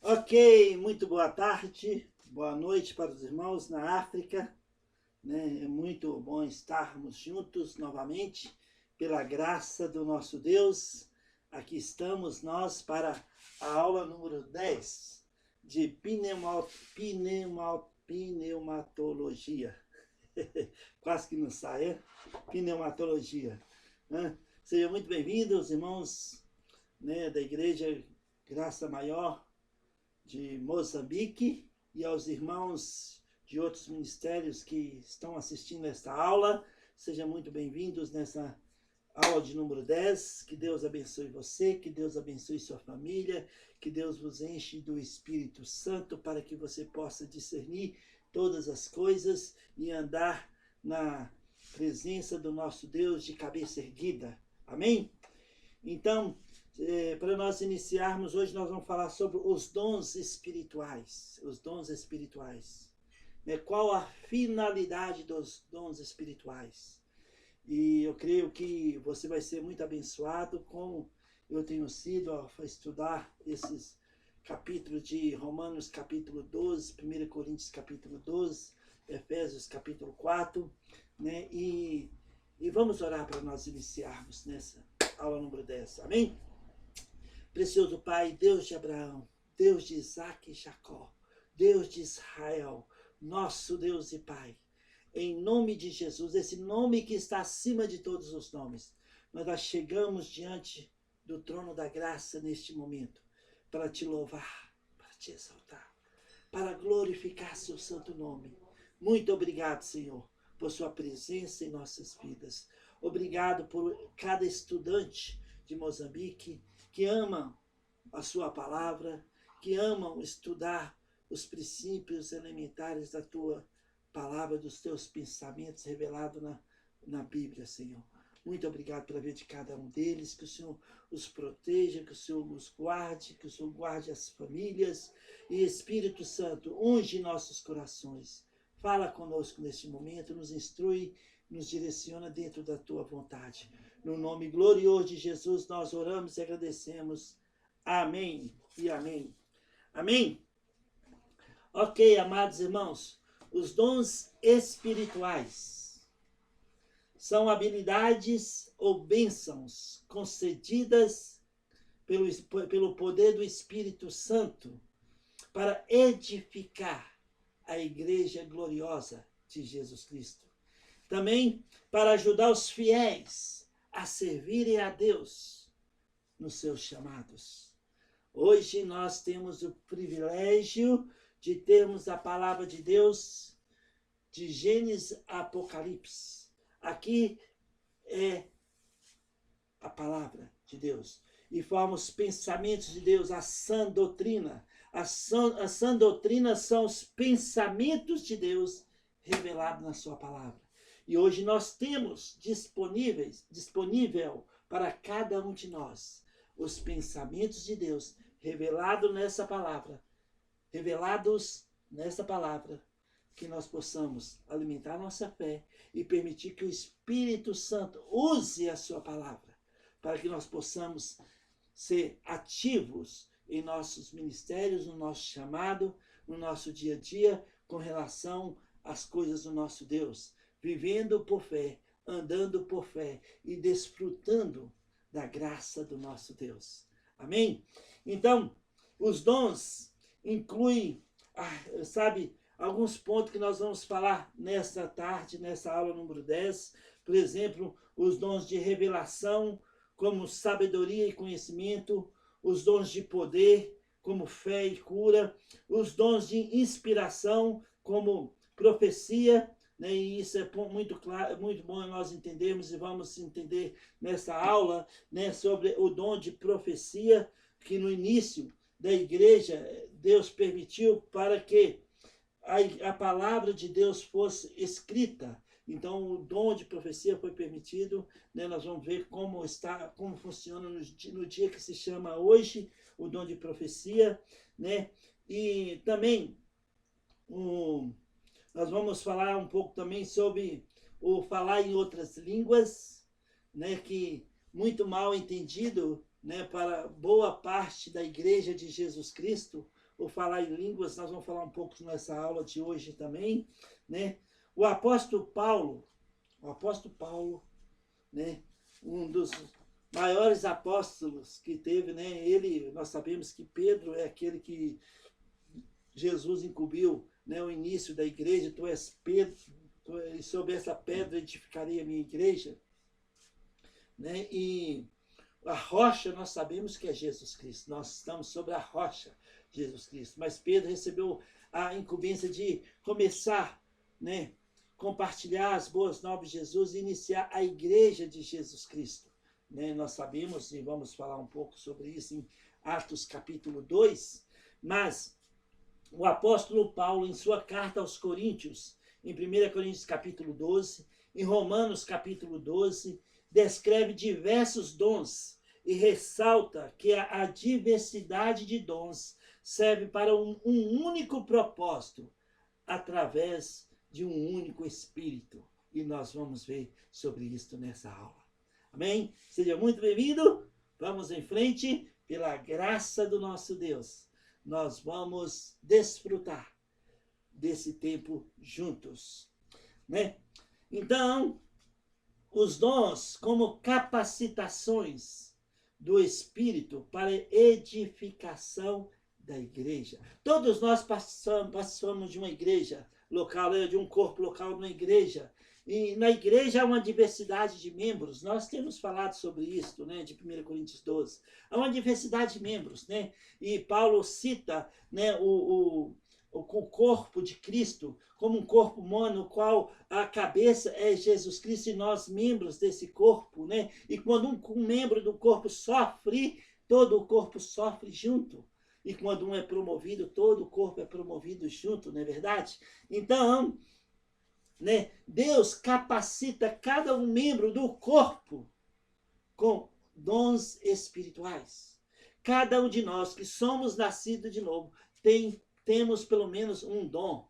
Ok, muito boa tarde, boa noite para os irmãos na África, né? É muito bom estarmos juntos novamente, pela graça do nosso Deus. Aqui estamos nós para a aula número 10 de pneumatologia. Quase que não sai, é? Pneumatologia. Né? Sejam muito bem-vindos, irmãos, né, da Igreja Graça Maior de Moçambique, e aos irmãos de outros ministérios que estão assistindo esta aula. Sejam muito bem-vindos nessa aula de número 10. Que Deus abençoe você, que Deus abençoe sua família, que Deus vos enche do Espírito Santo para que você possa discernir todas as coisas e andar na presença do nosso Deus de cabeça erguida. Amém? Então, para nós iniciarmos, hoje nós vamos falar sobre os dons espirituais. Os dons espirituais. Qual a finalidade dos dons espirituais? E eu creio que você vai ser muito abençoado, como eu tenho sido ao estudar esses capítulos de Romanos capítulo 12, 1 Coríntios capítulo 12, Efésios capítulo 4, né? E vamos orar para nós iniciarmos nessa aula número 10, amém? Precioso Pai, Deus de Abraão, Deus de Isaac e Jacó, Deus de Israel, nosso Deus e Pai, em nome de Jesus, esse nome que está acima de todos os nomes, nós chegamos diante do trono da graça neste momento, para te louvar, para te exaltar, para glorificar seu santo nome. Muito obrigado, Senhor, por sua presença em nossas vidas. Obrigado por cada estudante de Moçambique que amam a sua palavra, que amam estudar os princípios elementares da tua palavra, dos teus pensamentos revelados na Bíblia, Senhor. Muito obrigado pela vida de cada um deles, que o Senhor os proteja, que o Senhor os guarde, que o Senhor guarde as famílias. E Espírito Santo, unge nossos corações. Fala conosco neste momento, nos instrui, nos direciona dentro da tua vontade. No nome glorioso de Jesus, nós oramos e agradecemos. Amém e amém. Amém? Ok, amados irmãos, os dons espirituais são habilidades ou bênçãos concedidas pelo poder do Espírito Santo para edificar a igreja gloriosa de Jesus Cristo. Também para ajudar os fiéis a servirem a Deus nos seus chamados. Hoje nós temos o privilégio de termos a palavra de Deus de Gênesis a Apocalipse. Aqui é a palavra de Deus. E forma os pensamentos de Deus, a sã doutrina. A sã doutrina são os pensamentos de Deus revelados na sua palavra. E hoje nós temos disponível para cada um de nós os pensamentos de Deus revelados nessa palavra, que nós possamos alimentar nossa fé e permitir que o Espírito Santo use a sua palavra, para que nós possamos ser ativos em nossos ministérios, no nosso chamado, no nosso dia a dia, com relação às coisas do nosso Deus, vivendo por fé, andando por fé e desfrutando da graça do nosso Deus. Amém? Então, os dons incluem, alguns pontos que nós vamos falar nesta tarde, nessa aula número 10. Por exemplo, os dons de revelação, como sabedoria e conhecimento, os dons de poder, como fé e cura, os dons de inspiração, como profecia, né? E isso é muito claro, muito bom nós entendermos, e vamos entender nessa aula, né, sobre o dom de profecia, que no início da igreja Deus permitiu para que a palavra de Deus fosse escrita. Então o dom de profecia foi permitido, né? Nós vamos ver como funciona no dia que se chama hoje o dom de profecia, né? E também nós vamos falar um pouco também sobre o falar em outras línguas, né? Que muito mal entendido, né, para boa parte da igreja de Jesus Cristo. o falar em línguas, nós vamos falar um pouco nessa aula de hoje também, né? O apóstolo Paulo, né? Um dos maiores apóstolos que teve, né? Nós sabemos que Pedro é aquele que Jesus incumbiu, né, o início da igreja. Tu és Pedro, e sobre essa pedra edificarei a minha igreja, né? E a rocha nós sabemos que é Jesus Cristo. Nós estamos sobre a rocha, Jesus Cristo. Mas Pedro recebeu a incumbência de começar, né, compartilhar as boas novas de Jesus e iniciar a igreja de Jesus Cristo. Né? Nós sabemos, e vamos falar um pouco sobre isso em Atos capítulo 2, mas o apóstolo Paulo, em sua carta aos Coríntios, em 1 Coríntios capítulo 12, em Romanos capítulo 12, descreve diversos dons e ressalta que a diversidade de dons serve para um único propósito, através de um único Espírito. E nós vamos ver sobre isso nessa aula. Amém? Seja muito bem-vindo. Vamos em frente, pela graça do nosso Deus. Nós vamos desfrutar desse tempo juntos, né? Então, os dons como capacitações do Espírito para edificação da igreja. Todos nós participamos de uma igreja local, de um corpo local, de uma igreja. E na igreja há uma diversidade de membros. Nós temos falado sobre isso, né, de 1 Coríntios 12. Há uma diversidade de membros, né? E Paulo cita, né, o corpo de Cristo como um corpo humano, no qual a cabeça é Jesus Cristo e nós membros desse corpo, né? E quando um membro do corpo sofre, todo o corpo sofre junto. E quando um é promovido, todo o corpo é promovido junto, não é verdade? Então, né, Deus capacita cada um membro do corpo com dons espirituais. Cada um de nós que somos nascidos de novo, temos pelo menos um dom.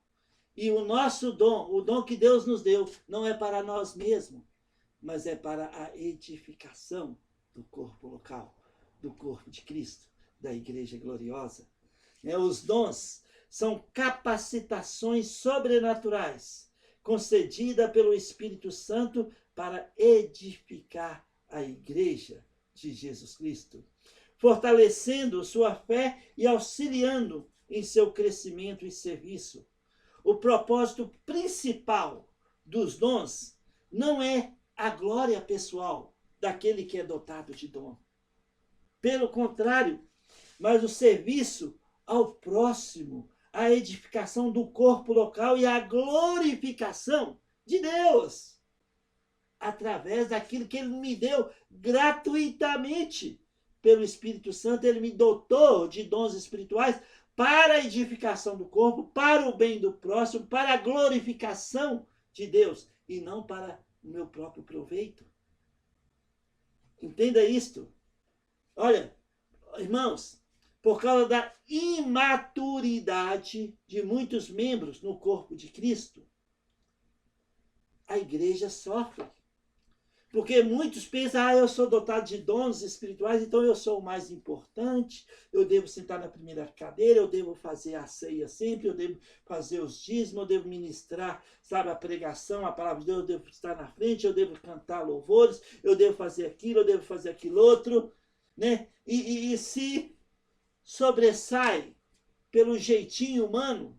E o nosso dom, o dom que Deus nos deu, não é para nós mesmos, mas é para a edificação do corpo local, do corpo de Cristo, da igreja gloriosa. Os dons são capacitações sobrenaturais, concedida pelo Espírito Santo para edificar a igreja de Jesus Cristo, fortalecendo sua fé e auxiliando em seu crescimento e serviço. O propósito principal dos dons não é a glória pessoal daquele que é dotado de dom. Pelo contrário, mas o serviço ao próximo, a edificação do corpo local e a glorificação de Deus, através daquilo que Ele me deu gratuitamente. Pelo Espírito Santo, Ele me dotou de dons espirituais para a edificação do corpo, para o bem do próximo, para a glorificação de Deus, e não para o meu próprio proveito. Entenda isto. Olha, irmãos, por causa da imaturidade de muitos membros no corpo de Cristo, a igreja sofre. Porque muitos pensam, eu sou dotado de dons espirituais, então eu sou o mais importante, eu devo sentar na primeira cadeira, eu devo fazer a ceia sempre, eu devo fazer os dízimos, eu devo ministrar, sabe, a pregação, a palavra de Deus, eu devo estar na frente, eu devo cantar louvores, eu devo fazer aquilo, eu devo fazer aquilo outro, né? E se sobressai pelo jeitinho humano,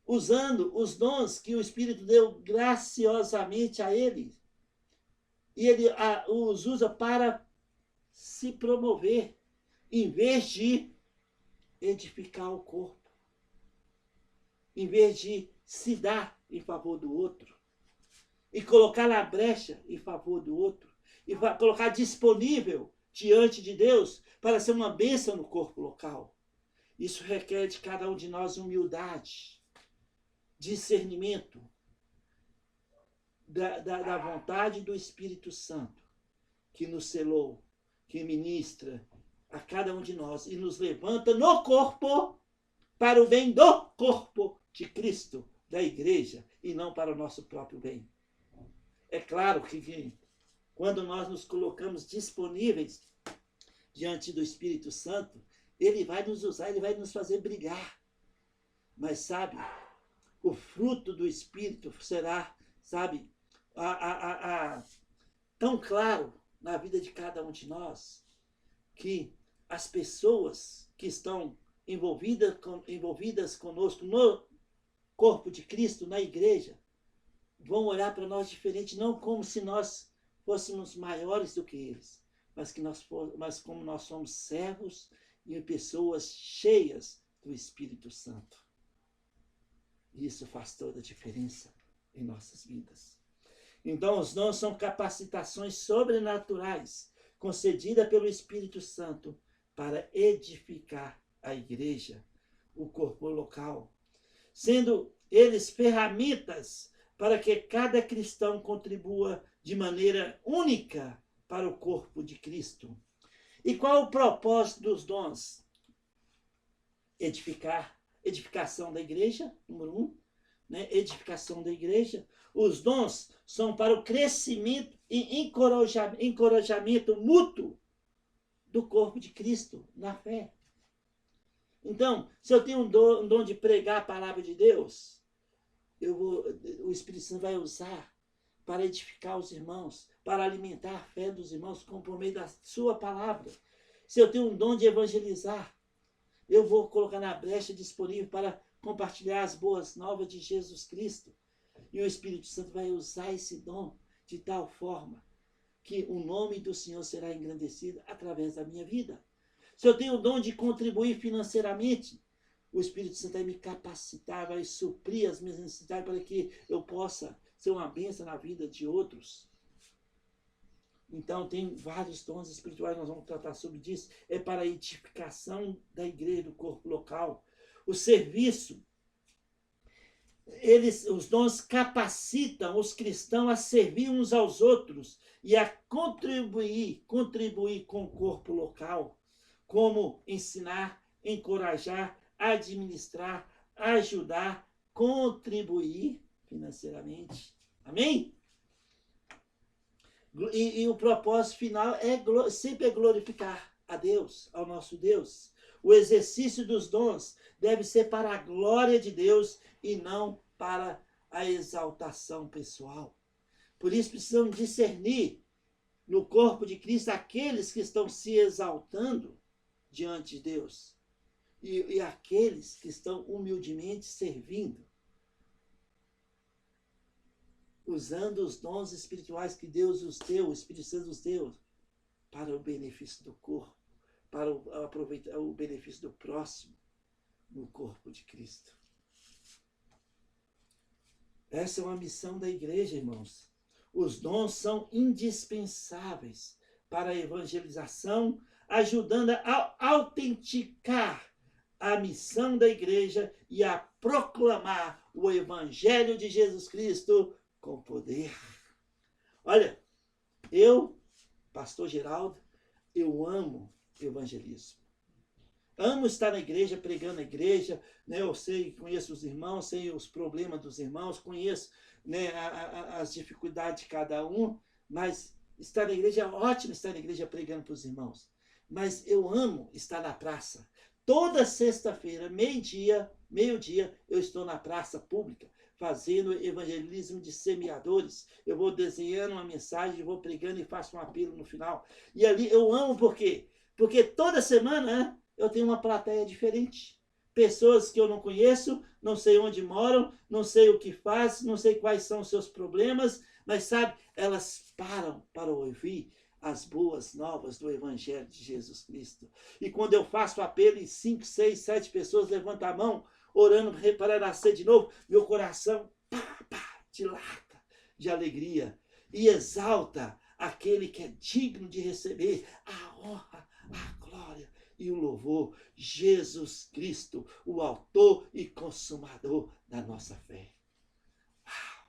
usando os dons que o Espírito deu graciosamente a ele, e ele os usa para se promover, em vez de edificar o corpo, em vez de se dar em favor do outro, e colocar na brecha em favor do outro, e colocar disponível diante de Deus para ser uma bênção no corpo local. Isso requer de cada um de nós humildade, discernimento, da vontade do Espírito Santo, que nos selou, que ministra a cada um de nós e nos levanta no corpo para o bem do corpo de Cristo, da igreja, e não para o nosso próprio bem. É claro que quando nós nos colocamos disponíveis diante do Espírito Santo, Ele vai nos usar, ele vai nos fazer brilhar. Mas, sabe, o fruto do Espírito será, sabe, tão claro na vida de cada um de nós, que as pessoas que estão envolvidas conosco no corpo de Cristo, na igreja, vão olhar para nós diferente, não como se nós fôssemos maiores do que eles, mas como nós somos servos e pessoas cheias do Espírito Santo. Isso faz toda a diferença em nossas vidas. Então, os dons são capacitações sobrenaturais concedidas pelo Espírito Santo para edificar a igreja, o corpo local, sendo eles ferramentas para que cada cristão contribua de maneira única para o corpo de Cristo. E qual o propósito dos dons? Edificação da igreja, número 1, né? Edificação da igreja. Os dons são para o crescimento e encorajamento mútuo do corpo de Cristo na fé. Então, se eu tenho um dom de pregar a palavra de Deus, o Espírito Santo vai usar para edificar os irmãos, para alimentar a fé dos irmãos por meio da sua palavra. Se eu tenho um dom de evangelizar, eu vou colocar na brecha disponível para compartilhar as boas novas de Jesus Cristo. E o Espírito Santo vai usar esse dom de tal forma que o nome do Senhor será engrandecido através da minha vida. Se eu tenho o dom de contribuir financeiramente, o Espírito Santo vai me capacitar, vai suprir as minhas necessidades para que eu possa ser uma bênção na vida de outros. Então, tem vários dons espirituais, nós vamos tratar sobre isso. É para a edificação da igreja, do corpo local. O serviço, os dons capacitam os cristãos a servir uns aos outros e a contribuir com o corpo local, como ensinar, encorajar, administrar, ajudar, contribuir financeiramente. Amém? E o propósito final sempre é glorificar a Deus, ao nosso Deus. O exercício dos dons deve ser para a glória de Deus e não para a exaltação pessoal. Por isso precisamos discernir no corpo de Cristo aqueles que estão se exaltando diante de Deus e aqueles que estão humildemente servindo, usando os dons espirituais que Deus os deu, o Espírito Santo os deu, para o benefício do corpo, para aproveitar o benefício do próximo no corpo de Cristo. Essa é uma missão da igreja, irmãos. Os dons são indispensáveis para a evangelização, ajudando a autenticar a missão da igreja e a proclamar o evangelho de Jesus Cristo com poder. Olha, eu, pastor Geraldo, eu amo evangelismo. Amo estar na igreja, pregando na igreja, né? Eu conheço os irmãos, sei os problemas dos irmãos, conheço, né, as dificuldades de cada um, mas estar na igreja é ótimo, estar na igreja pregando para os irmãos. Mas eu amo estar na praça. Toda sexta-feira, meio-dia, eu estou na praça pública, fazendo evangelismo de semeadores. Eu vou desenhando uma mensagem, vou pregando e faço um apelo no final. E ali eu amo por quê? Porque toda semana eu tenho uma plateia diferente. Pessoas que eu não conheço, não sei onde moram, não sei o que faz, não sei quais são os seus problemas, mas sabe, elas param para ouvir as boas novas do Evangelho de Jesus Cristo. E quando eu faço apelo e 5, 6, 7 pessoas levantam a mão, orando para nascer de novo, meu coração dilata de alegria e exalta aquele que é digno de receber a honra, a glória e o louvor, Jesus Cristo, o autor e consumador da nossa fé. Uau!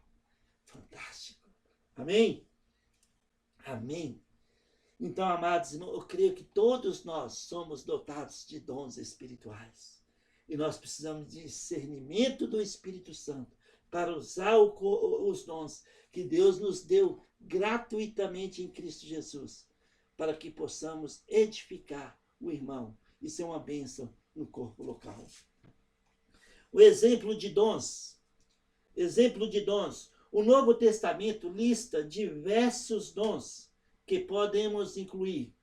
Fantástico! Amém? Amém? Então, amados irmãos, eu creio que todos nós somos dotados de dons espirituais. E nós precisamos de discernimento do Espírito Santo para usar os dons que Deus nos deu gratuitamente em Cristo Jesus, para que possamos edificar o irmão e ser uma bênção no corpo local. O exemplo de dons. Exemplo de dons. O Novo Testamento lista diversos dons que podemos incluir.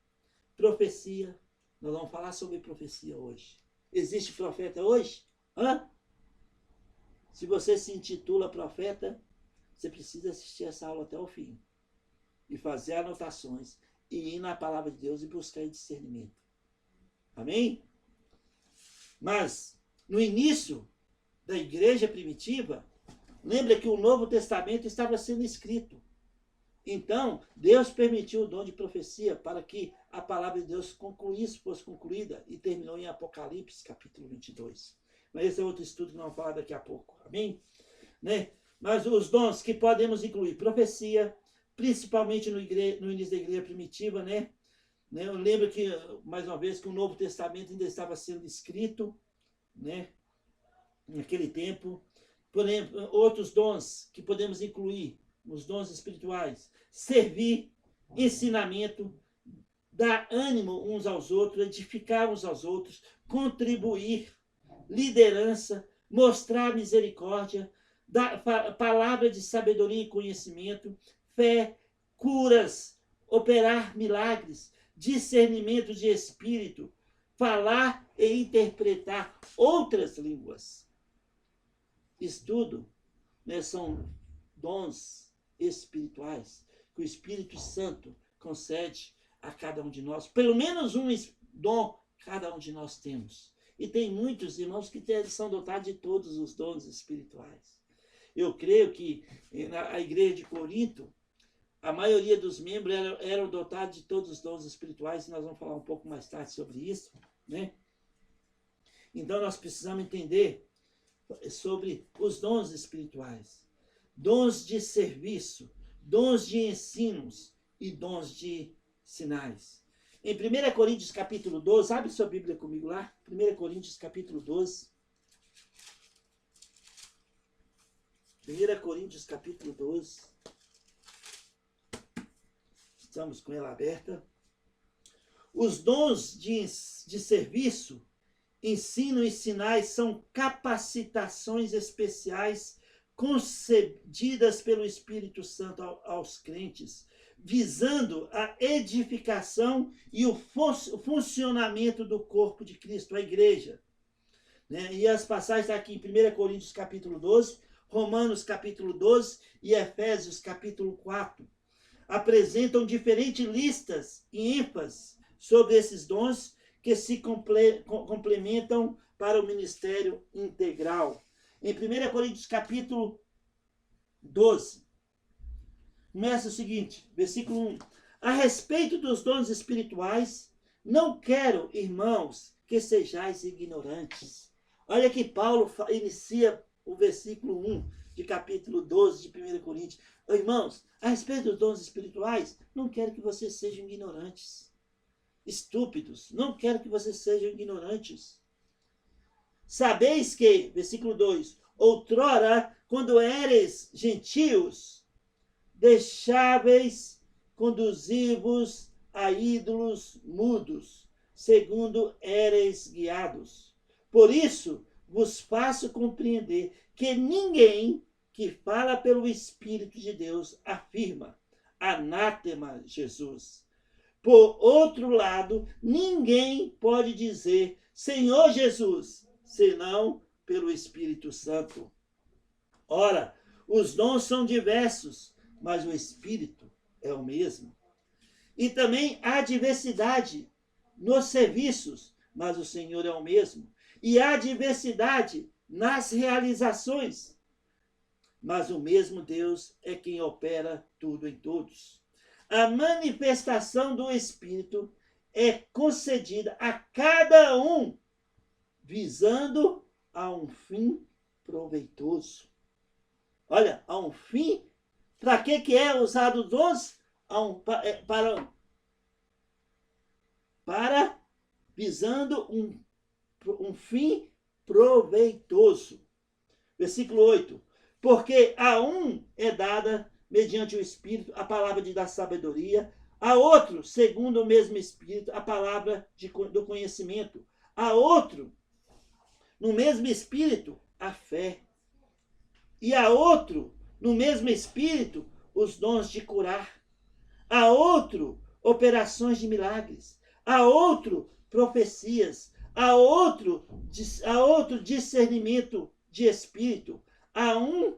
Profecia. Nós vamos falar sobre profecia hoje. Existe profeta hoje? Hã? Se você se intitula profeta, você precisa assistir essa aula até o fim. E fazer anotações. E ir na palavra de Deus e buscar discernimento. Amém? Mas, no início da igreja primitiva, lembra que o Novo Testamento estava sendo escrito. Então, Deus permitiu o dom de profecia para que a palavra de Deus fosse concluída e terminou em Apocalipse, capítulo 22. Mas esse é outro estudo que nós vamos falar daqui a pouco. Amém? Né? Mas os dons que podemos incluir, profecia, principalmente no início da igreja primitiva, né? Eu lembro que, mais uma vez, que o Novo Testamento ainda estava sendo escrito, né? Naquele tempo. Por exemplo, outros dons que podemos incluir, os dons espirituais, servir, ensinamento, dar ânimo uns aos outros, edificar uns aos outros, contribuir, liderança, mostrar misericórdia, dar palavra de sabedoria e conhecimento, fé, curas, operar milagres, discernimento de espírito, falar e interpretar outras línguas. Estudo, né, são dons espirituais que o Espírito Santo concede a cada um de nós. Pelo menos um dom cada um de nós temos. E tem muitos irmãos que são dotados de todos os dons espirituais. Eu creio que na igreja de Corinto, a maioria dos membros eram dotados de todos os dons espirituais, e nós vamos falar um pouco mais tarde sobre isso, né? Então nós precisamos entender sobre os dons espirituais, dons de serviço, dons de ensinos e dons de sinais. Em 1 Coríntios capítulo 12, abre sua Bíblia comigo lá, 1 Coríntios capítulo 12. 1 Coríntios capítulo 12. Estamos com ela aberta. Os dons de serviço, ensino e sinais são capacitações especiais concedidas pelo Espírito Santo aos crentes, visando a edificação e o funcionamento do corpo de Cristo, a igreja. Né? E as passagens aqui em 1 Coríntios capítulo 12, Romanos capítulo 12 e Efésios capítulo 4, apresentam diferentes listas e ênfases sobre esses dons que se complementam para o ministério integral. Em 1 Coríntios capítulo 12, começa o seguinte, versículo 1. A respeito dos dons espirituais, não quero, irmãos, que sejais ignorantes. Olha que Paulo inicia o versículo 1 de capítulo 12 de 1 Coríntios. Irmãos, a respeito dos dons espirituais, não quero que vocês sejam ignorantes, estúpidos. Não quero que vocês sejam ignorantes. Sabeis que, versículo 2, outrora, quando éreis gentios, deixáveis conduzir-vos a ídolos mudos, segundo éreis guiados. Por isso, vos faço compreender que ninguém que fala pelo Espírito de Deus afirma, anátema Jesus. Por outro lado, ninguém pode dizer, Senhor Jesus, senão pelo Espírito Santo. Ora, os dons são diversos, mas o Espírito é o mesmo. E também há diversidade nos serviços, mas o Senhor é o mesmo. E há diversidade nas realizações, mas o mesmo Deus é quem opera tudo em todos. A manifestação do Espírito é concedida a cada um, visando a um fim proveitoso. Olha, a um fim, para que é usado os dons? Para visando um fim proveitoso. Versículo 8. Porque a um é dada, mediante o Espírito, a palavra de dar sabedoria, a outro, segundo o mesmo Espírito, a palavra do conhecimento, A outro, no mesmo Espírito, a fé. E a outro, no mesmo Espírito, os dons de curar. A outro, operações de milagres. A outro, profecias. A outro discernimento de espírito. A um,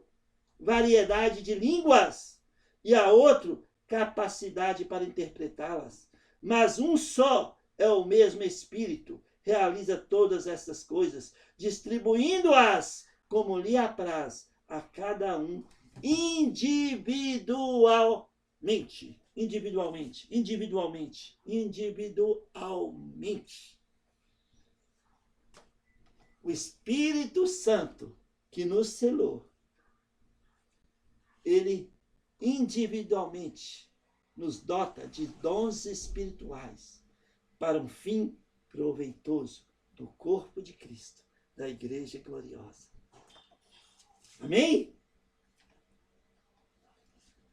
variedade de línguas. E a outro, capacidade para interpretá-las. Mas um só é o mesmo Espírito, realiza todas essas coisas, distribuindo-as como lhe apraz a cada um individualmente. Individualmente. O Espírito Santo que nos selou, ele individualmente nos dota de dons espirituais para um fim proveitoso do corpo de Cristo, da igreja gloriosa. Amém?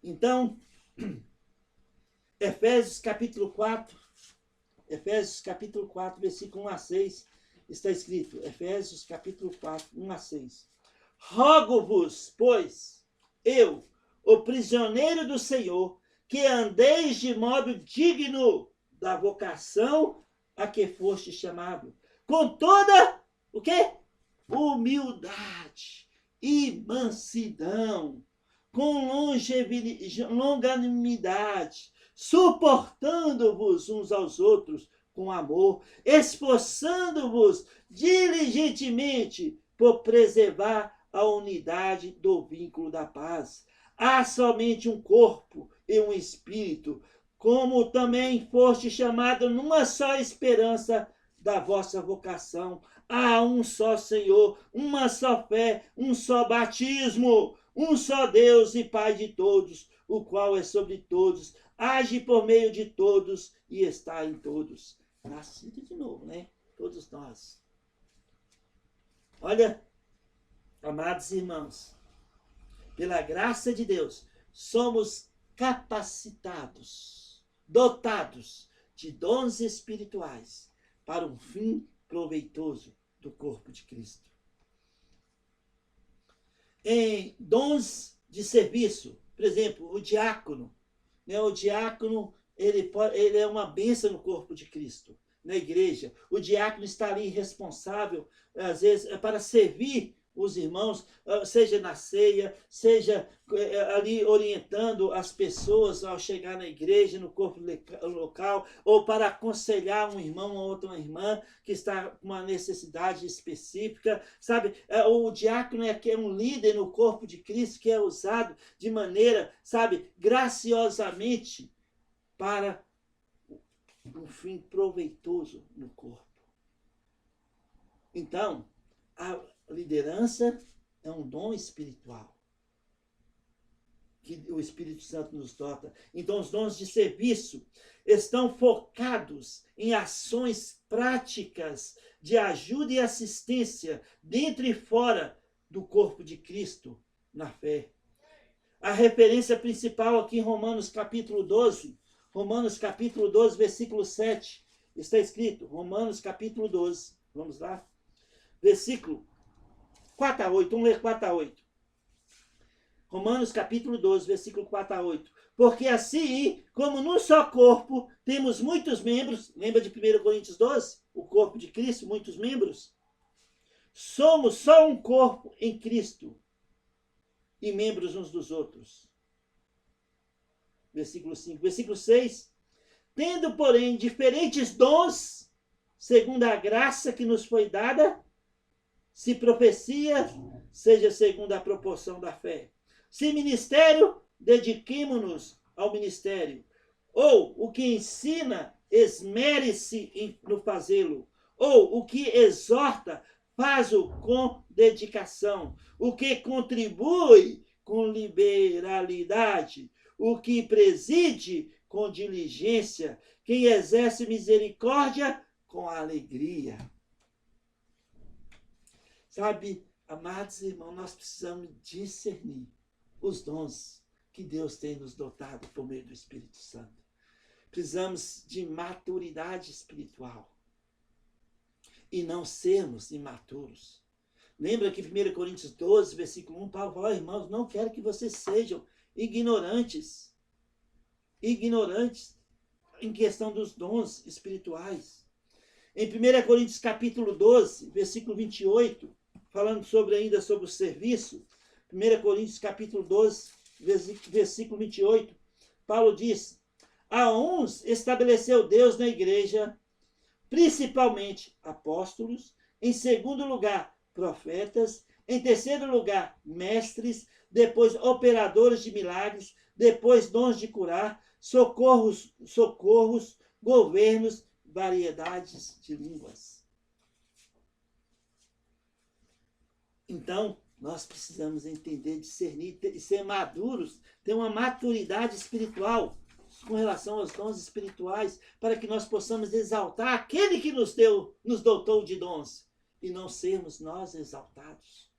Então, Efésios capítulo 4, versículo 1 a 6, está escrito, Efésios capítulo 4, 1 a 6. Rogo-vos, pois, eu, o prisioneiro do Senhor, que andeis de modo digno da vocação a que foste chamado, com toda, o quê? Humildade e mansidão, com longanimidade, suportando-vos uns aos outros com amor, esforçando-vos diligentemente por preservar a unidade do vínculo da paz. Há somente um corpo e um espírito, como também foste chamado numa só esperança da vossa vocação. Há um só Senhor, uma só fé, um só batismo, um só Deus e Pai de todos, o qual é sobre todos, age por meio de todos e está em todos. Nascido de novo, né? Todos nós. Olha, amados irmãos, pela graça de Deus, somos capacitados, dotados de dons espirituais para um fim proveitoso do corpo de Cristo. Em dons de serviço, por exemplo, o diácono. Né? O diácono ele é uma bênção no corpo de Cristo, na igreja. O diácono está ali responsável, às vezes, para servir os irmãos, seja na ceia, seja ali orientando as pessoas ao chegar na igreja, no corpo local, ou para aconselhar um irmão ou outra irmã que está com uma necessidade específica, sabe? O diácono é um líder no corpo de Cristo que é usado de maneira, sabe, graciosamente para um fim proveitoso no corpo. Então, a liderança é um dom espiritual que o Espírito Santo nos dota. Então, os dons de serviço estão focados em ações práticas de ajuda e assistência dentro e fora do corpo de Cristo na fé. A referência principal aqui em Romanos capítulo 12, versículo 7, está escrito, Romanos capítulo 12, vamos lá, versículo 4 a 8, vamos ler 4 a 8. Romanos capítulo 12, versículo 4 a 8. Porque assim, como num só corpo temos muitos membros, lembra de 1 Coríntios 12? O corpo de Cristo, muitos membros. Somos só um corpo em Cristo e membros uns dos outros. Versículo 5. Versículo 6. Tendo, porém, diferentes dons, segundo a graça que nos foi dada, se profecia, seja segundo a proporção da fé. Se ministério, dediquemo-nos ao ministério. Ou o que ensina, esmere-se no fazê-lo. Ou o que exorta, faz-o com dedicação. O que contribui com liberalidade. O que preside com diligência. Quem exerce misericórdia com alegria. Sabe, amados irmãos, nós precisamos discernir os dons que Deus tem nos dotado por meio do Espírito Santo. Precisamos de maturidade espiritual. e não sermos imaturos. Lembra que 1 Coríntios 12, versículo 1, Paulo fala, irmãos, não quero que vocês sejam ignorantes em questão dos dons espirituais. Em 1 Coríntios capítulo 12, versículo 28, falando ainda sobre o serviço, 1 Coríntios capítulo 12, versículo 28, Paulo diz, a uns estabeleceu Deus na igreja, principalmente apóstolos, em segundo lugar, profetas, em terceiro lugar, mestres, depois operadores de milagres, depois dons de curar, socorros, governos, variedades de línguas. Então, nós precisamos entender, discernir e ser maduros, ter uma maturidade espiritual com relação aos dons espirituais, para que nós possamos exaltar aquele que nos dotou de dons, e não sermos nós exaltados.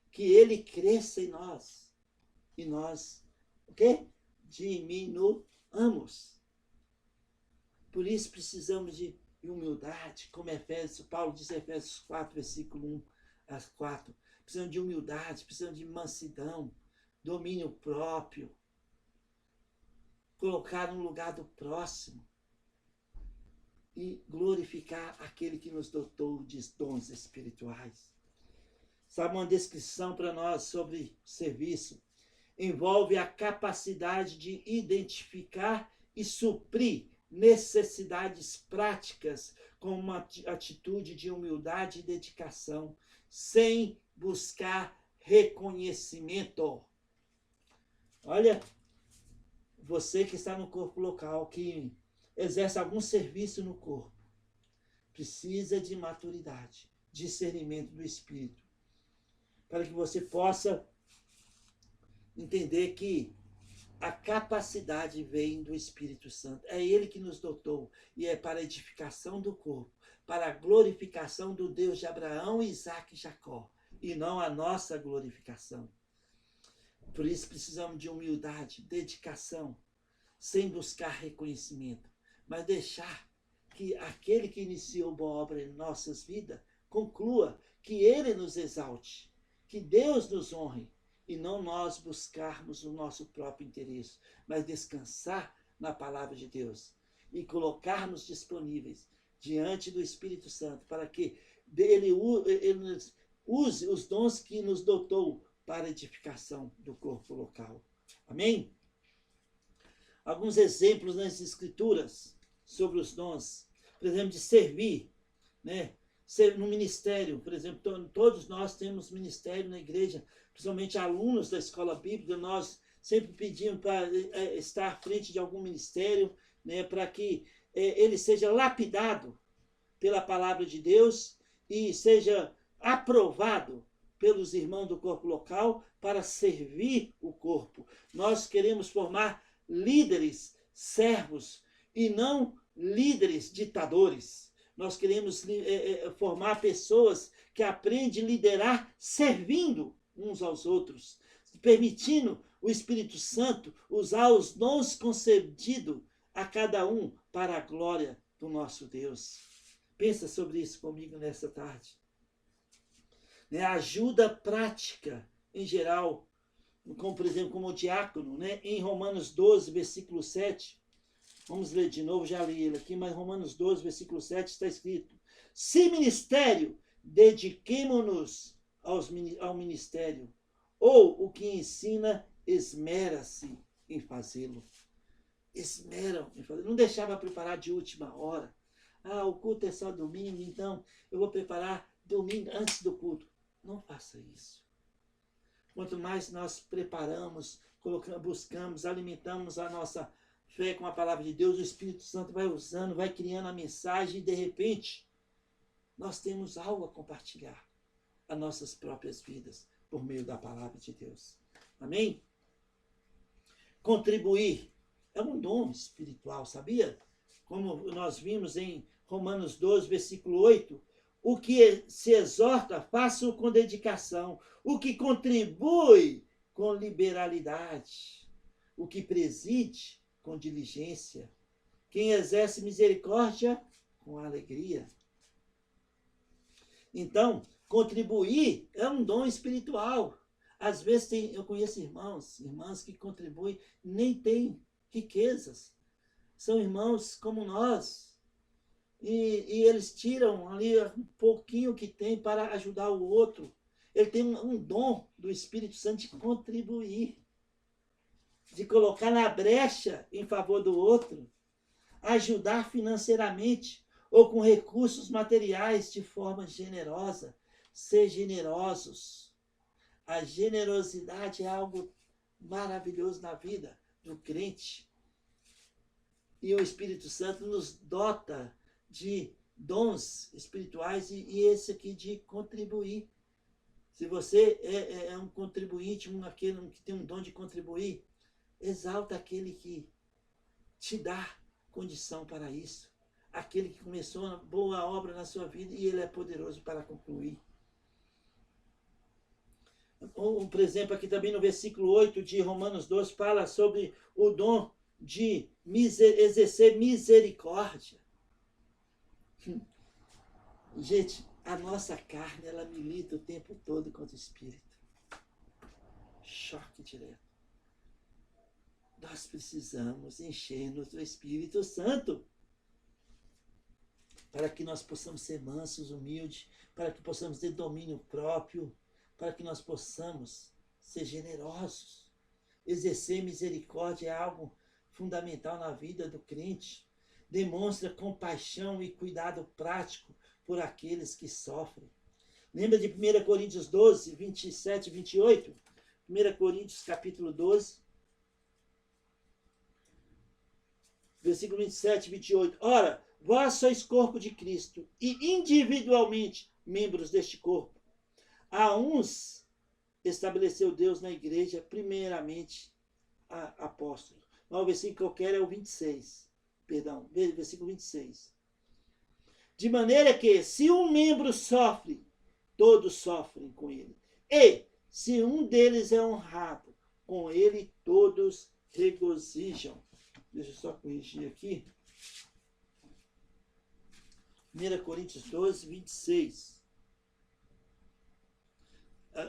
Que ele cresça em nós, e nós, o quê? Diminuamos. Por isso precisamos de humildade, como Paulo diz em Efésios 4, versículo 1 a 4. Precisamos de humildade, precisamos de mansidão, domínio próprio, colocar no lugar do próximo e glorificar aquele que nos dotou de dons espirituais. Sabe, uma descrição para nós sobre serviço envolve a capacidade de identificar e suprir necessidades práticas com uma atitude de humildade e dedicação, sem buscar reconhecimento. Olha, você que está no corpo local, que exerce algum serviço no corpo, precisa de maturidade, discernimento do Espírito, para que você possa entender que a capacidade vem do Espírito Santo. É Ele que nos dotou, e é para a edificação do corpo, para a glorificação do Deus de Abraão, Isaque e Jacó, e não a nossa glorificação. Por isso precisamos de humildade, dedicação, sem buscar reconhecimento, mas deixar que aquele que iniciou boa obra em nossas vidas conclua, que ele nos exalte, que Deus nos honre, e não nós buscarmos o nosso próprio interesse, mas descansar na palavra de Deus e colocarmos disponíveis diante do Espírito Santo para que ele use os dons que nos dotou para a edificação do corpo local. Amém? Alguns exemplos nas Escrituras sobre os dons, por exemplo, de servir, né? No ministério, por exemplo, todos nós temos ministério na igreja, principalmente alunos da escola bíblica, nós sempre pedimos para estar à frente de algum ministério, né, para que ele seja lapidado pela palavra de Deus e seja aprovado pelos irmãos do corpo local para servir o corpo. Nós queremos formar líderes, servos, e não líderes ditadores. Nós queremos formar pessoas que aprendem a liderar servindo uns aos outros, permitindo o Espírito Santo usar os dons concedidos a cada um para a glória do nosso Deus. Pensa sobre isso comigo nessa tarde. A ajuda prática, em geral, como por exemplo, como o diácono, né? Em Romanos 12, versículo 7, vamos ler de novo, já li ele aqui, mas Romanos 12, versículo 7 está escrito: se ministério, dediquemo-nos ao ministério, ou o que ensina, esmera-se em fazê-lo. Esmeram em fazê-lo. Não deixava preparar de última hora. O culto é só domingo, então eu vou preparar domingo antes do culto. Não faça isso. Quanto mais nós preparamos, buscamos, alimentamos a nossa fé com a palavra de Deus, o Espírito Santo vai usando, vai criando a mensagem, e de repente nós temos algo a compartilhar as nossas próprias vidas por meio da palavra de Deus. Amém? Contribuir é um dom espiritual, sabia? Como nós vimos em Romanos 12, versículo 8, o que se exorta, faça-o com dedicação. O que contribui, com liberalidade. O que preside, com diligência. Quem exerce misericórdia, com alegria. Então, contribuir é um dom espiritual. Às vezes eu conheço irmãs que contribuem, nem têm riquezas. São irmãos como nós. E eles tiram ali um pouquinho que tem para ajudar o outro. Ele tem um dom do Espírito Santo de contribuir, de colocar na brecha em favor do outro, ajudar financeiramente ou com recursos materiais de forma generosa. Ser generosos. A generosidade é algo maravilhoso na vida do crente. E o Espírito Santo nos dota de dons espirituais e esse aqui de contribuir. Se você é um contribuinte, aquele que tem um dom de contribuir, exalta aquele que te dá condição para isso. Aquele que começou uma boa obra na sua vida e ele é poderoso para concluir. Por exemplo, aqui também no versículo 8 de Romanos 12, fala sobre o dom de exercer misericórdia. Gente, a nossa carne, ela milita o tempo todo contra o Espírito. Choque direto. Nós precisamos encher-nos do Espírito Santo para que nós possamos ser mansos, humildes, para que possamos ter domínio próprio, para que nós possamos ser generosos. Exercer misericórdia é algo fundamental na vida do crente. Demonstra compaixão e cuidado prático por aqueles que sofrem. Lembra de 1 Coríntios 12, 27 e 28? 1 Coríntios capítulo 12, versículo 27 e 28. Ora, vós sois corpo de Cristo e individualmente membros deste corpo. A uns estabeleceu Deus na igreja, primeiramente apóstolos. O versículo que eu quero é o 26. Perdão, versículo 26. De maneira que, se um membro sofre, todos sofrem com ele. E, se um deles é honrado, com ele todos regozijam. Deixa eu só corrigir aqui. 1 Coríntios 12, 26.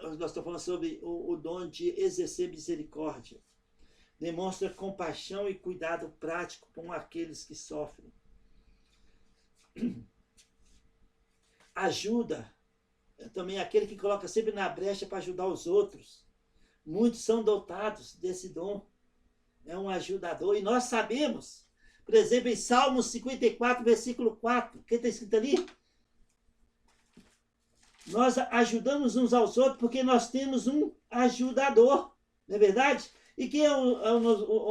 Nós estamos falando sobre o dom de exercer misericórdia. Demonstra compaixão e cuidado prático com aqueles que sofrem. Ajuda. Também aquele que coloca sempre na brecha para ajudar os outros. Muitos são dotados desse dom. É um ajudador. E nós sabemos, por exemplo, em Salmos 54, versículo 4, o que está escrito ali? Nós ajudamos uns aos outros porque nós temos um ajudador, não é verdade? E quem é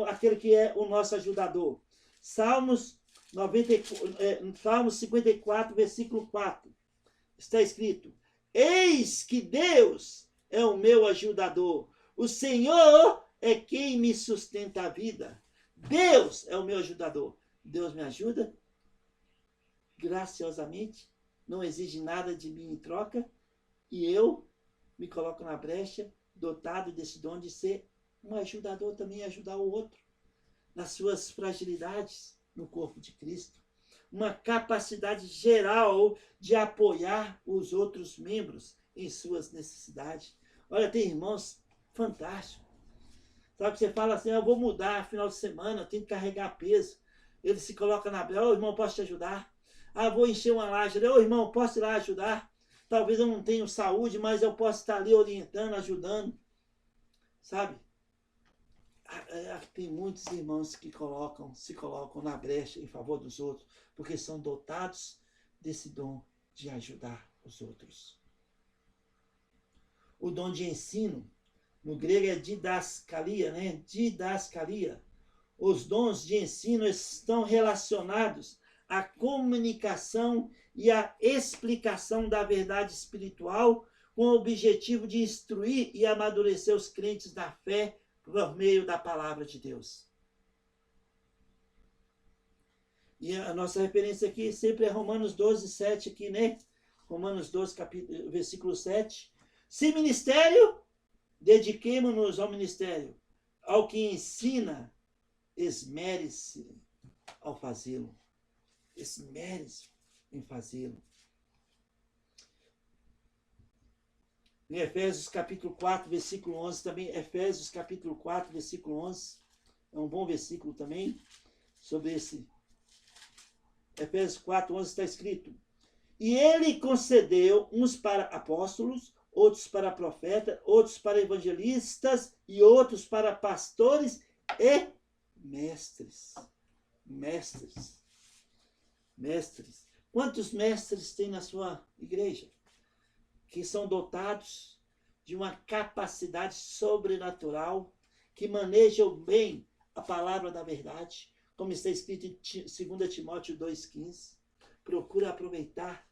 aquele que é o nosso ajudador? Salmos 54, versículo 4. Está escrito: eis que Deus é o meu ajudador. O Senhor é quem me sustenta a vida. Deus é o meu ajudador. Deus me ajuda graciosamente, não exige nada de mim em troca, e eu me coloco na brecha, dotado desse dom de ser um ajudador também, ajudar o outro nas suas fragilidades no corpo de Cristo. Uma capacidade geral de apoiar os outros membros em suas necessidades. Olha, tem irmãos fantásticos. Sabe, você fala assim, eu vou mudar final de semana, eu tenho que carregar peso. Ele se coloca na brecha, ô irmão, posso te ajudar? Ah, vou encher uma laje. Ô irmão, posso ir lá ajudar? Talvez eu não tenha saúde, mas eu posso estar ali orientando, ajudando. Sabe? Tem muitos irmãos que se colocam na brecha em favor dos outros, porque são dotados desse dom de ajudar os outros. O dom de ensino, no grego é didascalia, né? Didascalia. Os dons de ensino estão relacionados à comunicação e à explicação da verdade espiritual, com o objetivo de instruir e amadurecer os crentes da fé por meio da palavra de Deus. E a nossa referência aqui sempre é Romanos 12, 7, aqui, né? Romanos 12, versículo 7. Se ministério, dediquemo-nos ao ministério. Ao que ensina, esmere-se ao fazê-lo. Esmere-se em fazê-lo. Em Efésios capítulo 4, versículo 11 também. Efésios capítulo 4, versículo 11. É um bom versículo também sobre esse. Efésios 4, 11 está escrito: e ele concedeu uns para apóstolos, outros para profetas, outros para evangelistas e outros para pastores e mestres. Mestres. Mestres. Quantos mestres tem na sua igreja? Que são dotados de uma capacidade sobrenatural, que manejam bem a palavra da verdade, como está escrito em 2 Timóteo 2,15. Procura aproveitar,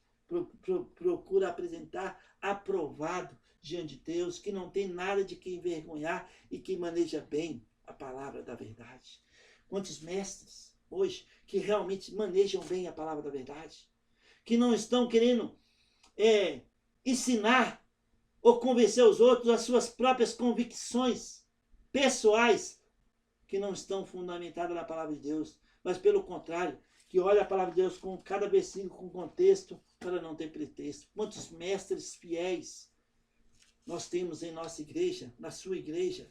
procura apresentar aprovado diante de Deus, que não tem nada de que envergonhar e que maneja bem a palavra da verdade. Quantos mestres hoje que realmente manejam bem a palavra da verdade, que não estão querendo ensinar ou convencer os outros às suas próprias convicções pessoais, que não estão fundamentadas na palavra de Deus, mas pelo contrário, que olha a palavra de Deus com cada versículo com contexto, para não ter pretexto. Quantos mestres fiéis nós temos em nossa igreja, na sua igreja?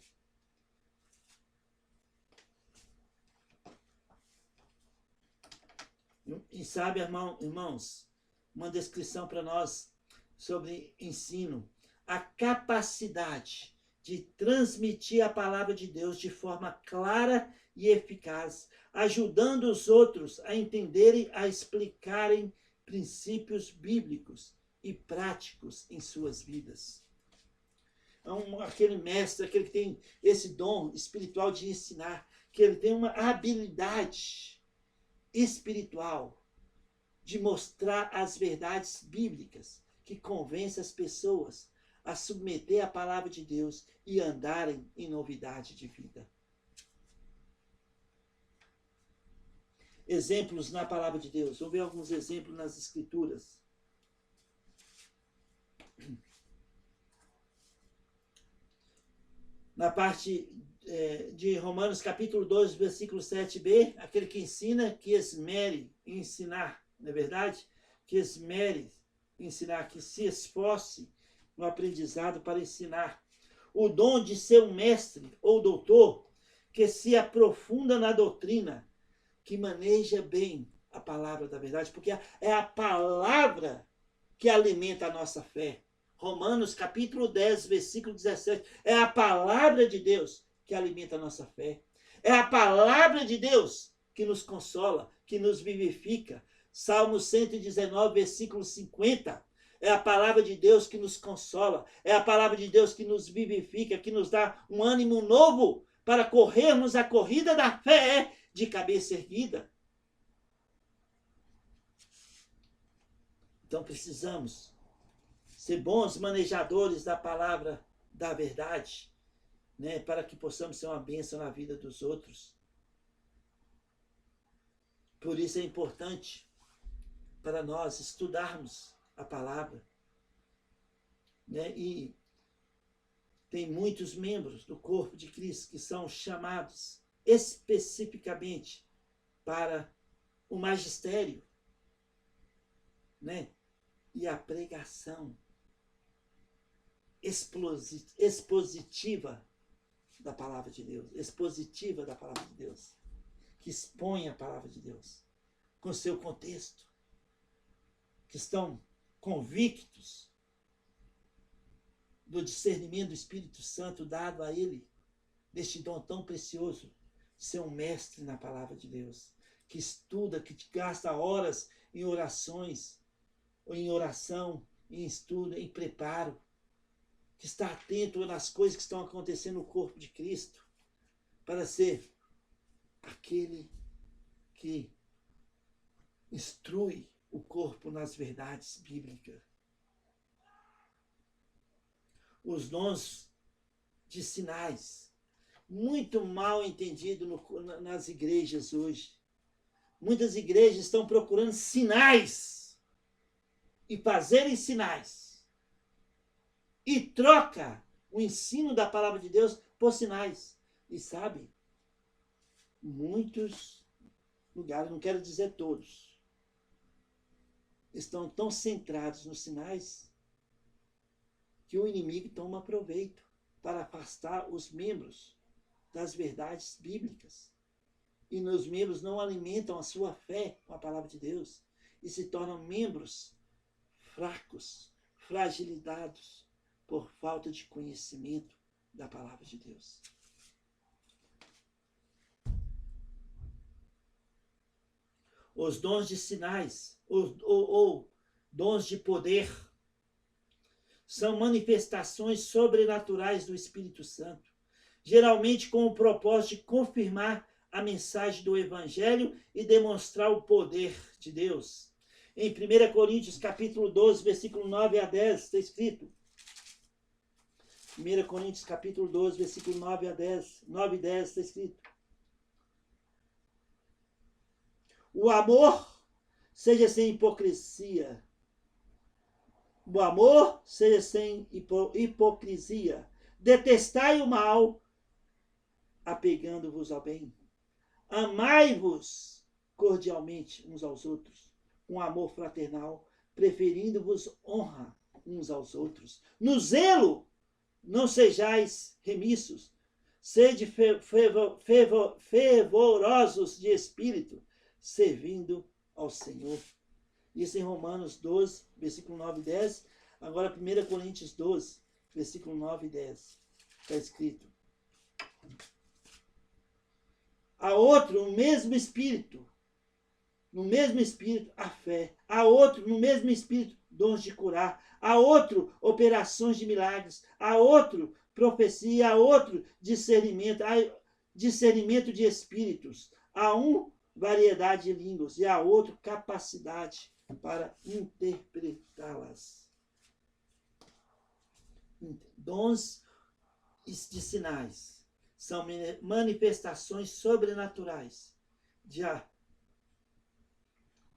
E sabe, irmãos, uma descrição para nós sobre ensino: a capacidade de transmitir a palavra de Deus de forma clara e eficaz, ajudando os outros a entenderem, a explicarem princípios bíblicos e práticos em suas vidas. Aquele mestre, aquele que tem esse dom espiritual de ensinar, que ele tem uma habilidade espiritual de mostrar as verdades bíblicas, que convence as pessoas a submeter a palavra de Deus e andarem em novidade de vida. Exemplos na palavra de Deus. Vamos ver alguns exemplos nas Escrituras. Na parte de Romanos capítulo 12, versículo 7b, aquele que ensina, que esmere em ensinar, não é verdade? Que esmere em ensinar, que se esforce no aprendizado para ensinar. O dom de ser um mestre ou doutor, que se aprofunda na doutrina, que maneja bem a palavra da verdade, porque é a palavra que alimenta a nossa fé. Romanos capítulo 10, versículo 17. É a palavra de Deus que alimenta a nossa fé. É a palavra de Deus que nos consola, que nos vivifica. Salmo 119, versículo 50. É a palavra de Deus que nos consola. É a palavra de Deus que nos vivifica, que nos dá um ânimo novo para corrermos a corrida da fé de cabeça erguida. Então precisamos ser bons manejadores da palavra da verdade, né, para que possamos ser uma bênção na vida dos outros. Por isso é importante para nós estudarmos a palavra, né? E tem muitos membros do corpo de Cristo que são chamados especificamente para o magistério, né? E a pregação expositiva da palavra de Deus, expositiva da palavra de Deus, que expõe a palavra de Deus com seu contexto, que estão convictos do discernimento do Espírito Santo dado a ele, deste dom tão precioso, de ser um mestre na palavra de Deus, que estuda, que gasta horas em orações, ou em oração, em estudo, em preparo, que está atento nas coisas que estão acontecendo no corpo de Cristo, para ser aquele que instrui o corpo nas verdades bíblicas. Os dons de sinais, muito mal entendido nas igrejas hoje. Muitas igrejas estão procurando sinais e fazerem sinais. E troca o ensino da palavra de Deus por sinais. E sabe, muitos lugares, não quero dizer todos, estão tão centrados nos sinais que o inimigo toma proveito para afastar os membros das verdades bíblicas. E os membros não alimentam a sua fé com a palavra de Deus e se tornam membros fracos, fragilizados por falta de conhecimento da palavra de Deus. Os dons de sinais ou dons de poder são manifestações sobrenaturais do Espírito Santo, geralmente com o propósito de confirmar a mensagem do Evangelho e demonstrar o poder de Deus. Em 1 Coríntios capítulo 12, versículo 9 a 10, está escrito. 1 Coríntios capítulo 12, versículo 9 a 10, 9 e 10, está escrito. O amor seja sem hipocrisia. O amor seja sem hipocrisia. Detestai o mal, apegando-vos ao bem. Amai-vos cordialmente uns aos outros, com amor fraternal, preferindo-vos honra uns aos outros. No zelo, não sejais remissos, sede fervorosos de espírito, servindo ao Senhor. Isso em Romanos 12, versículo 9 e 10. Agora 1 Coríntios 12, versículo 9 e 10. Está escrito. Há outro, no mesmo Espírito, a fé. Há outro, no mesmo Espírito, dons de curar. Há outro, operações de milagres. Há outro, profecia. Há outro, discernimento. Há discernimento de espíritos. Há um, variedade de línguas. E há outro, capacidade para interpretá-las. Dons de sinais são manifestações sobrenaturais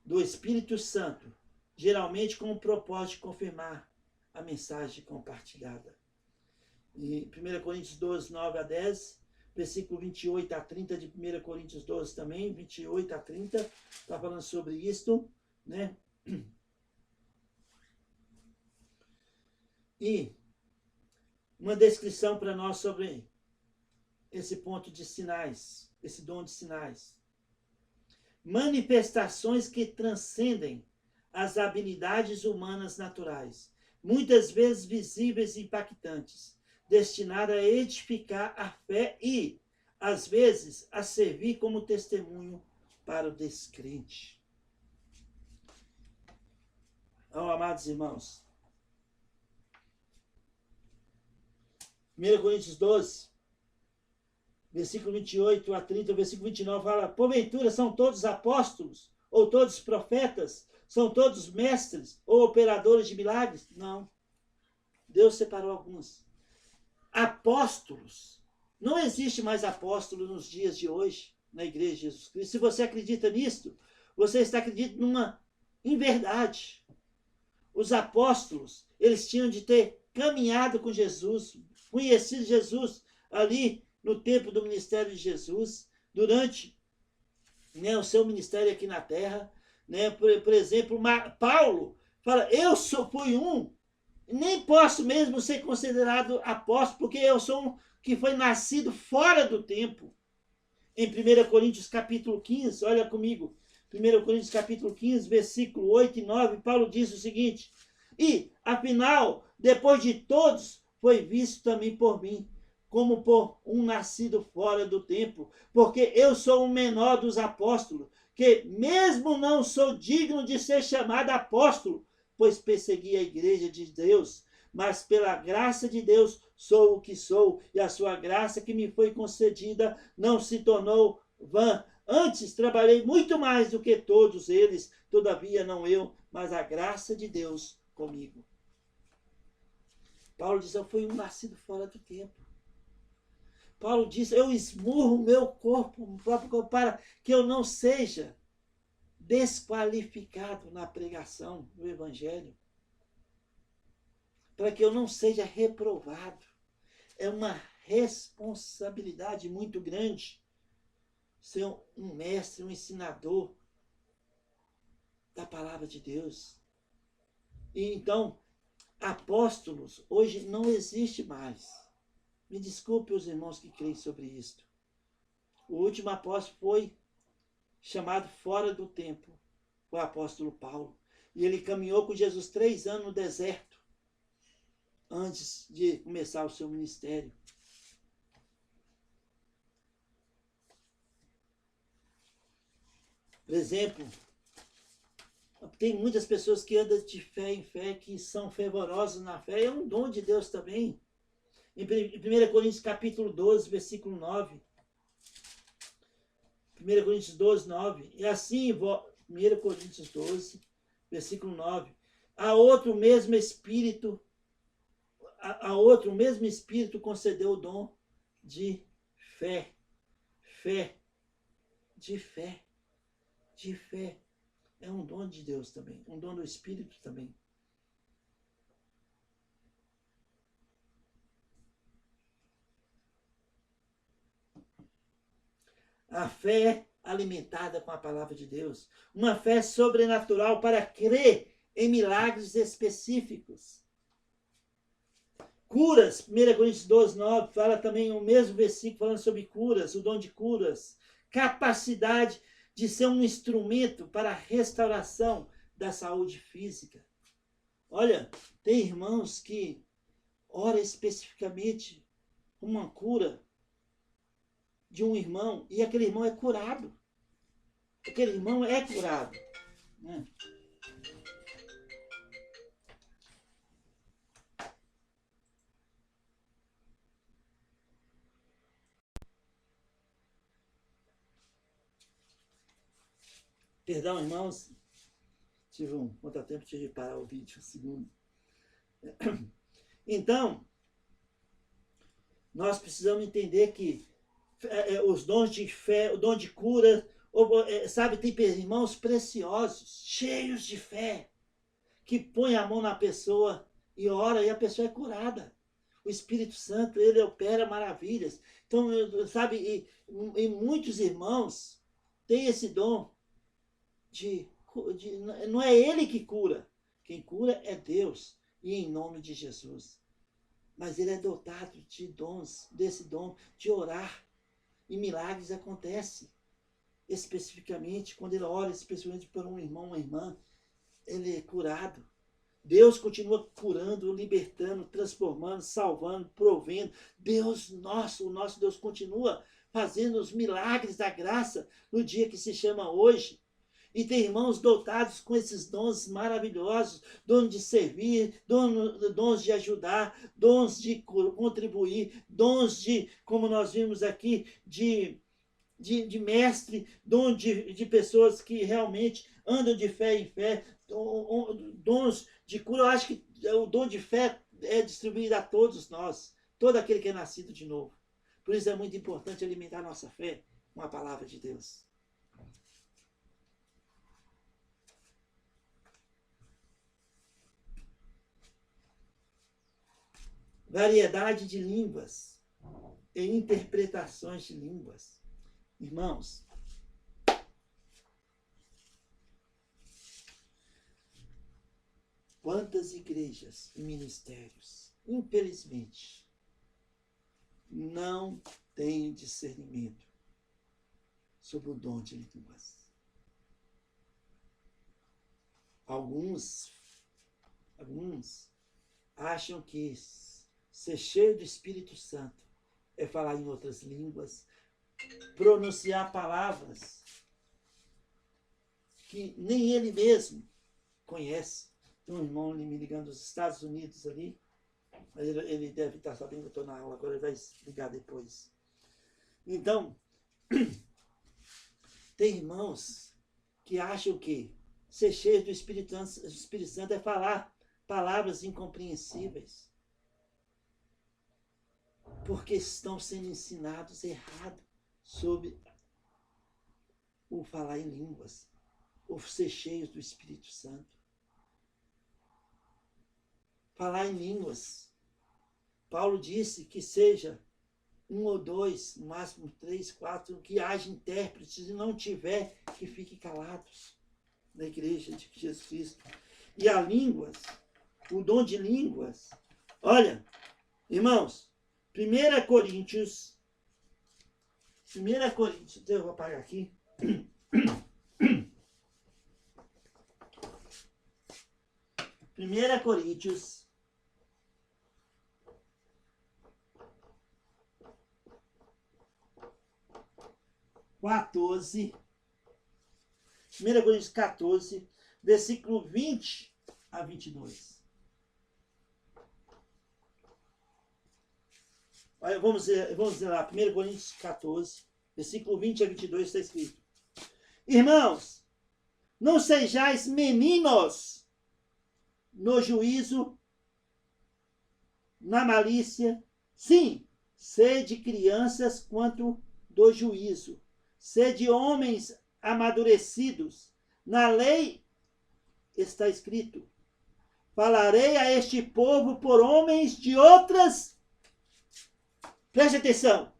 do Espírito Santo, geralmente com o propósito de confirmar a mensagem compartilhada. Em 1 Coríntios 12, 9 a 10, versículo 28 a 30 de 1 Coríntios 12 também, 28 a 30, está falando sobre isto, né? E uma descrição para nós sobre esse ponto de sinais, esse dom de sinais. Manifestações que transcendem as habilidades humanas naturais, muitas vezes visíveis e impactantes, destinada a edificar a fé e, às vezes, a servir como testemunho para o descrente. Então, amados irmãos, 1 Coríntios 12, versículo 28 a 30, versículo 29, fala: porventura são todos apóstolos, ou todos profetas, são todos mestres, ou operadores de milagres? Não. Deus separou alguns. Apóstolos. Não existe mais apóstolo nos dias de hoje, na igreja de Jesus Cristo. Se você acredita nisto, você está acreditando numa inverdade. Os apóstolos, eles tinham de ter caminhado com Jesus, conhecido Jesus ali no tempo do ministério de Jesus, durante, né, o seu ministério aqui na terra. Né? Por exemplo, Paulo fala: fui um, nem posso mesmo ser considerado apóstolo, porque eu sou um que foi nascido fora do tempo. Em 1 Coríntios capítulo 15, olha comigo, 1 Coríntios capítulo 15, versículo 8 e 9, Paulo diz o seguinte: e, afinal, depois de todos, foi visto também por mim, como por um nascido fora do tempo, porque eu sou o menor dos apóstolos, que mesmo não sou digno de ser chamado apóstolo, pois persegui a igreja de Deus, mas pela graça de Deus sou o que sou, e a sua graça que me foi concedida não se tornou vã. Antes trabalhei muito mais do que todos eles, todavia não eu, mas a graça de Deus comigo. Paulo diz: eu fui um nascido fora do tempo. Paulo diz: eu esmurro o meu corpo, o próprio corpo, para que eu não seja desqualificado na pregação do Evangelho, para que eu não seja reprovado. É uma responsabilidade muito grande ser um mestre, um ensinador da palavra de Deus. E então, apóstolos hoje não existe mais. Me desculpe os irmãos que creem sobre isto. O último apóstolo foi chamado fora do tempo, o apóstolo Paulo. E ele caminhou com Jesus 3 anos no deserto, antes de começar o seu ministério. Por exemplo, tem muitas pessoas que andam de fé em fé, que são fervorosas na fé, é um dom de Deus também. Em 1 Coríntios capítulo 12, versículo 9. 1 Coríntios 12, 9. E assim, 1 Coríntios 12, versículo 9. A outro mesmo Espírito concedeu o dom de fé. De fé. É um dom de Deus também, um dom do Espírito também. A fé alimentada com a palavra de Deus. Uma fé sobrenatural para crer em milagres específicos. Curas, 1 Coríntios 12, 9, fala também o mesmo versículo falando sobre curas, o dom de curas. Capacidade de ser um instrumento para a restauração da saúde física. Olha, tem irmãos que oram especificamente uma cura de um irmão e aquele irmão é curado. Aquele irmão é curado. Né? Perdão, irmãos. Tive um contratempo, tive que parar o vídeo um segundo. Então, nós precisamos entender que os dons de fé, o dom de cura, sabe, tem irmãos preciosos, cheios de fé, que põe a mão na pessoa e ora e a pessoa é curada. O Espírito Santo, ele opera maravilhas. Então, sabe, e muitos irmãos têm esse dom não é ele que cura. Quem cura é Deus, e em nome de Jesus. Mas ele é dotado de dons, desse dom de orar. E milagres acontecem. Especificamente, quando ele ora especificamente por um irmão, uma irmã, ele é curado. Deus continua curando, libertando, transformando, salvando, provendo. Deus nosso, o nosso Deus continua fazendo os milagres da graça no dia que se chama hoje. E tem irmãos dotados com esses dons maravilhosos, dons de servir, dons de ajudar, dons de contribuir, dons de, como nós vimos aqui, de mestre, dom de pessoas que realmente andam de fé em fé, dons de cura. Eu acho que o dom de fé é distribuído a todos nós, todo aquele que é nascido de novo. Por isso é muito importante alimentar a nossa fé com a palavra de Deus. Variedade de línguas e interpretações de línguas. Irmãos, quantas igrejas e ministérios, infelizmente, não têm discernimento sobre o dom de línguas. Alguns acham que ser cheio do Espírito Santo é falar em outras línguas, pronunciar palavras que nem ele mesmo conhece. Tem um irmão me ligando dos Estados Unidos ali, ele deve estar sabendo que eu estou na aula, agora ele vai ligar depois. Então, tem irmãos que acham que ser cheio do Espírito Santo é falar palavras incompreensíveis, porque estão sendo ensinados errado sobre o falar em línguas, o ser cheios do Espírito Santo. Falar em línguas. Paulo disse que seja 1 ou 2, no máximo 3, 4, que haja intérpretes, e não tiver, que fiquem calados na igreja de Jesus Cristo. E a línguas o dom de línguas. Olha, irmãos, 1 Coríntios, eu vou apagar aqui. 1 Coríntios 14, 1 Coríntios 14, versículo 20 a 22. Olha, vamos dizer lá, 1 Coríntios 14, versículo 20 a 22 está escrito: Irmãos, não sejais meninos no juízo, na malícia, sim, sede crianças quanto do juízo, sede homens amadurecidos. Na lei está escrito: falarei a este povo por homens de outras. Preste atenção,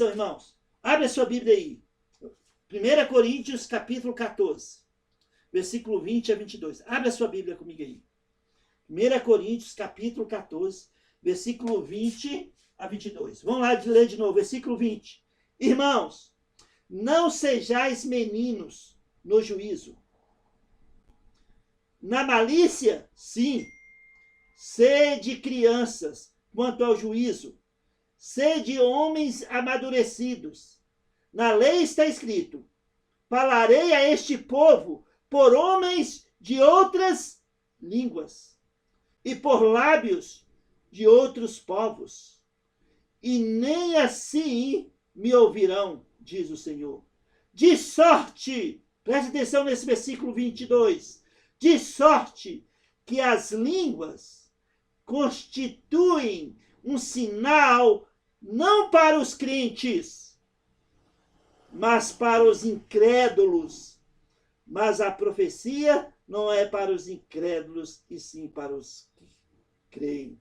irmãos. Abre a sua Bíblia aí. 1 Coríntios, capítulo 14, versículo 20 a 22. Abre a sua Bíblia comigo aí. 1 Coríntios, capítulo 14, versículo 20 a 22. Vamos lá ler de novo, versículo 20. Irmãos, não sejais meninos no juízo. Na malícia, sim, sede crianças quanto ao juízo. Sede homens amadurecidos. Na lei está escrito: falarei a este povo por homens de outras línguas e por lábios de outros povos. E nem assim me ouvirão, diz o Senhor. De sorte, preste atenção nesse versículo 22, de sorte que as línguas constituem um sinal não para os crentes, mas para os incrédulos. Mas a profecia não é para os incrédulos, e sim para os que creem.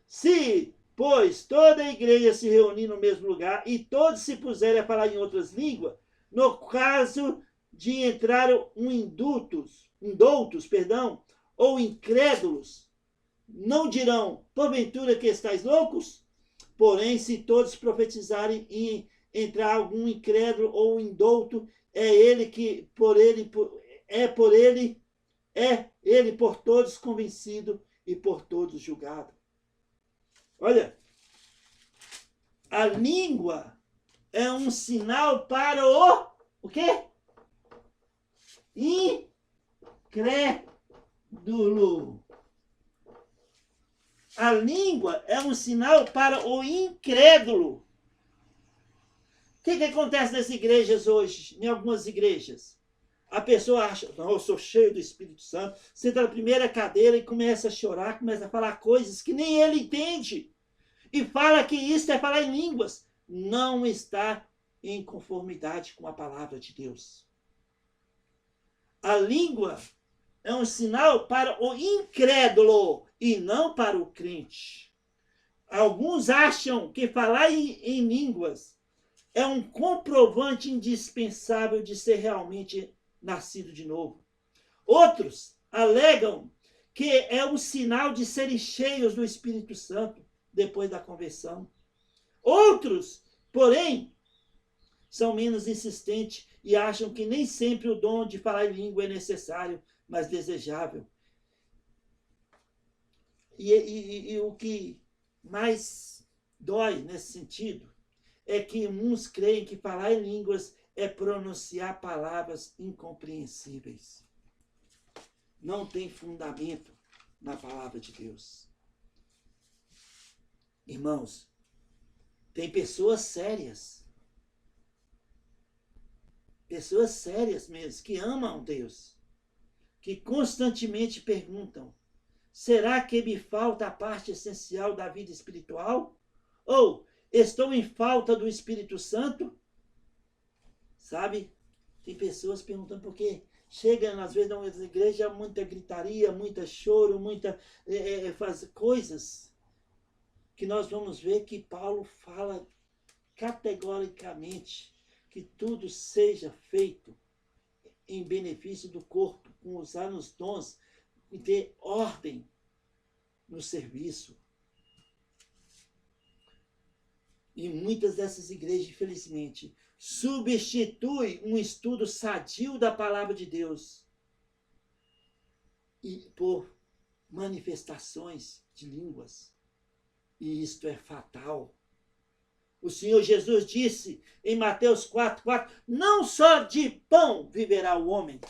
Se, pois, toda a igreja se reunir no mesmo lugar e todos se puserem a falar em outras línguas, no caso de entrar indoutos, ou incrédulos, não dirão, porventura que estáis loucos? Porém, se todos profetizarem e entrar algum incrédulo ou indouto, é ele por todos convencido e por todos julgado. Olha, a língua é um sinal para o quê? Incrédulo. A língua é um sinal para o incrédulo. O que acontece nas igrejas hoje, em algumas igrejas? A pessoa acha, não, eu sou cheio do Espírito Santo, senta na primeira cadeira e começa a chorar, começa a falar coisas que nem ele entende. E fala que isso é falar em línguas. Não está em conformidade com a palavra de Deus. A língua é um sinal para o incrédulo e não para o crente. Alguns acham que falar em línguas é um comprovante indispensável de ser realmente nascido de novo. Outros alegam que é um sinal de serem cheios do Espírito Santo depois da conversão. Outros, porém, são menos insistentes e acham que nem sempre o dom de falar em língua é necessário, mas desejável. E o que mais dói nesse sentido é que uns creem que falar em línguas é pronunciar palavras incompreensíveis. Não tem fundamento na palavra de Deus. Irmãos, tem pessoas sérias mesmo, que amam Deus, que constantemente perguntam: será que me falta a parte essencial da vida espiritual? Ou estou em falta do Espírito Santo? Sabe? Tem pessoas perguntando por quê. Chegam, às vezes, na igreja, muita gritaria, muita choro, faz coisas que nós vamos ver que Paulo fala categoricamente que tudo seja feito em benefício do corpo, com usar os dons e ter ordem no serviço. E muitas dessas igrejas, infelizmente, substituem um estudo sadio da palavra de Deus e por manifestações de línguas. E isto é fatal. O Senhor Jesus disse em Mateus 4:4, não só de pão viverá o homem,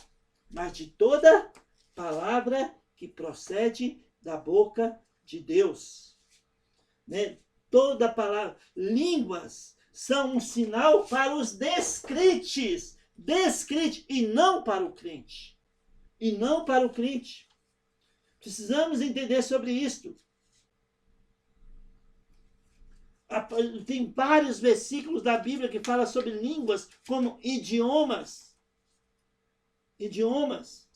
mas de toda palavra que procede da boca de Deus. Né? Toda palavra. Línguas são um sinal para os descrentes. Descrente, e não para o crente. E não para o crente. Precisamos entender sobre isto. Tem vários versículos da Bíblia que falam sobre línguas como idiomas. Idiomas.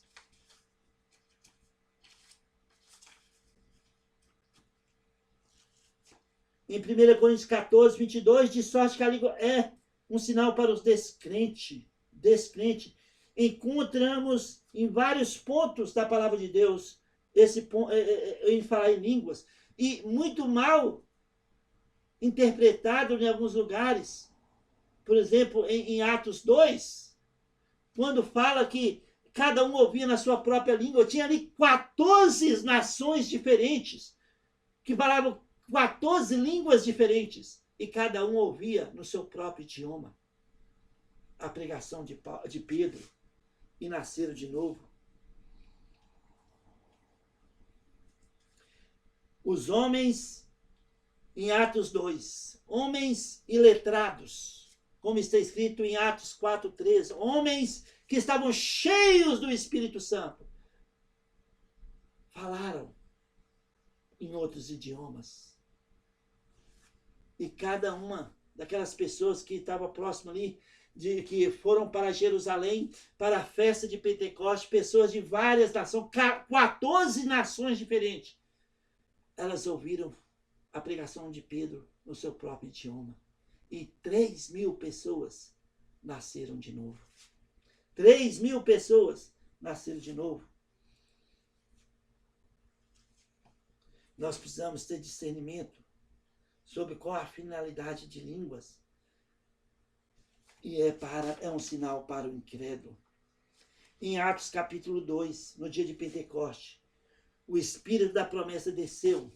Em 1 Coríntios 14, 22, de sorte que a língua é um sinal para os descrentes. Encontramos em vários pontos da palavra de Deus em falar em línguas. E muito mal interpretado em alguns lugares. Por exemplo, em Atos 2, quando fala que cada um ouvia na sua própria língua, tinha ali 14 nações diferentes que falavam 14 línguas diferentes e cada um ouvia no seu próprio idioma a pregação de Pedro e nasceram de novo. Os homens, em Atos 2, homens iletrados, como está escrito em Atos 4:13, homens que estavam cheios do Espírito Santo, falaram em outros idiomas. E cada uma daquelas pessoas que estava próximo ali, que foram para Jerusalém, para a festa de Pentecostes, pessoas de várias nações, 14 nações diferentes, elas ouviram a pregação de Pedro no seu próprio idioma. E 3.000 pessoas nasceram de novo. 3.000 pessoas nasceram de novo. Nós precisamos ter discernimento sobre qual a finalidade de línguas. E é um sinal para o incrédulo. Em Atos capítulo 2, no dia de Pentecoste, o Espírito da promessa desceu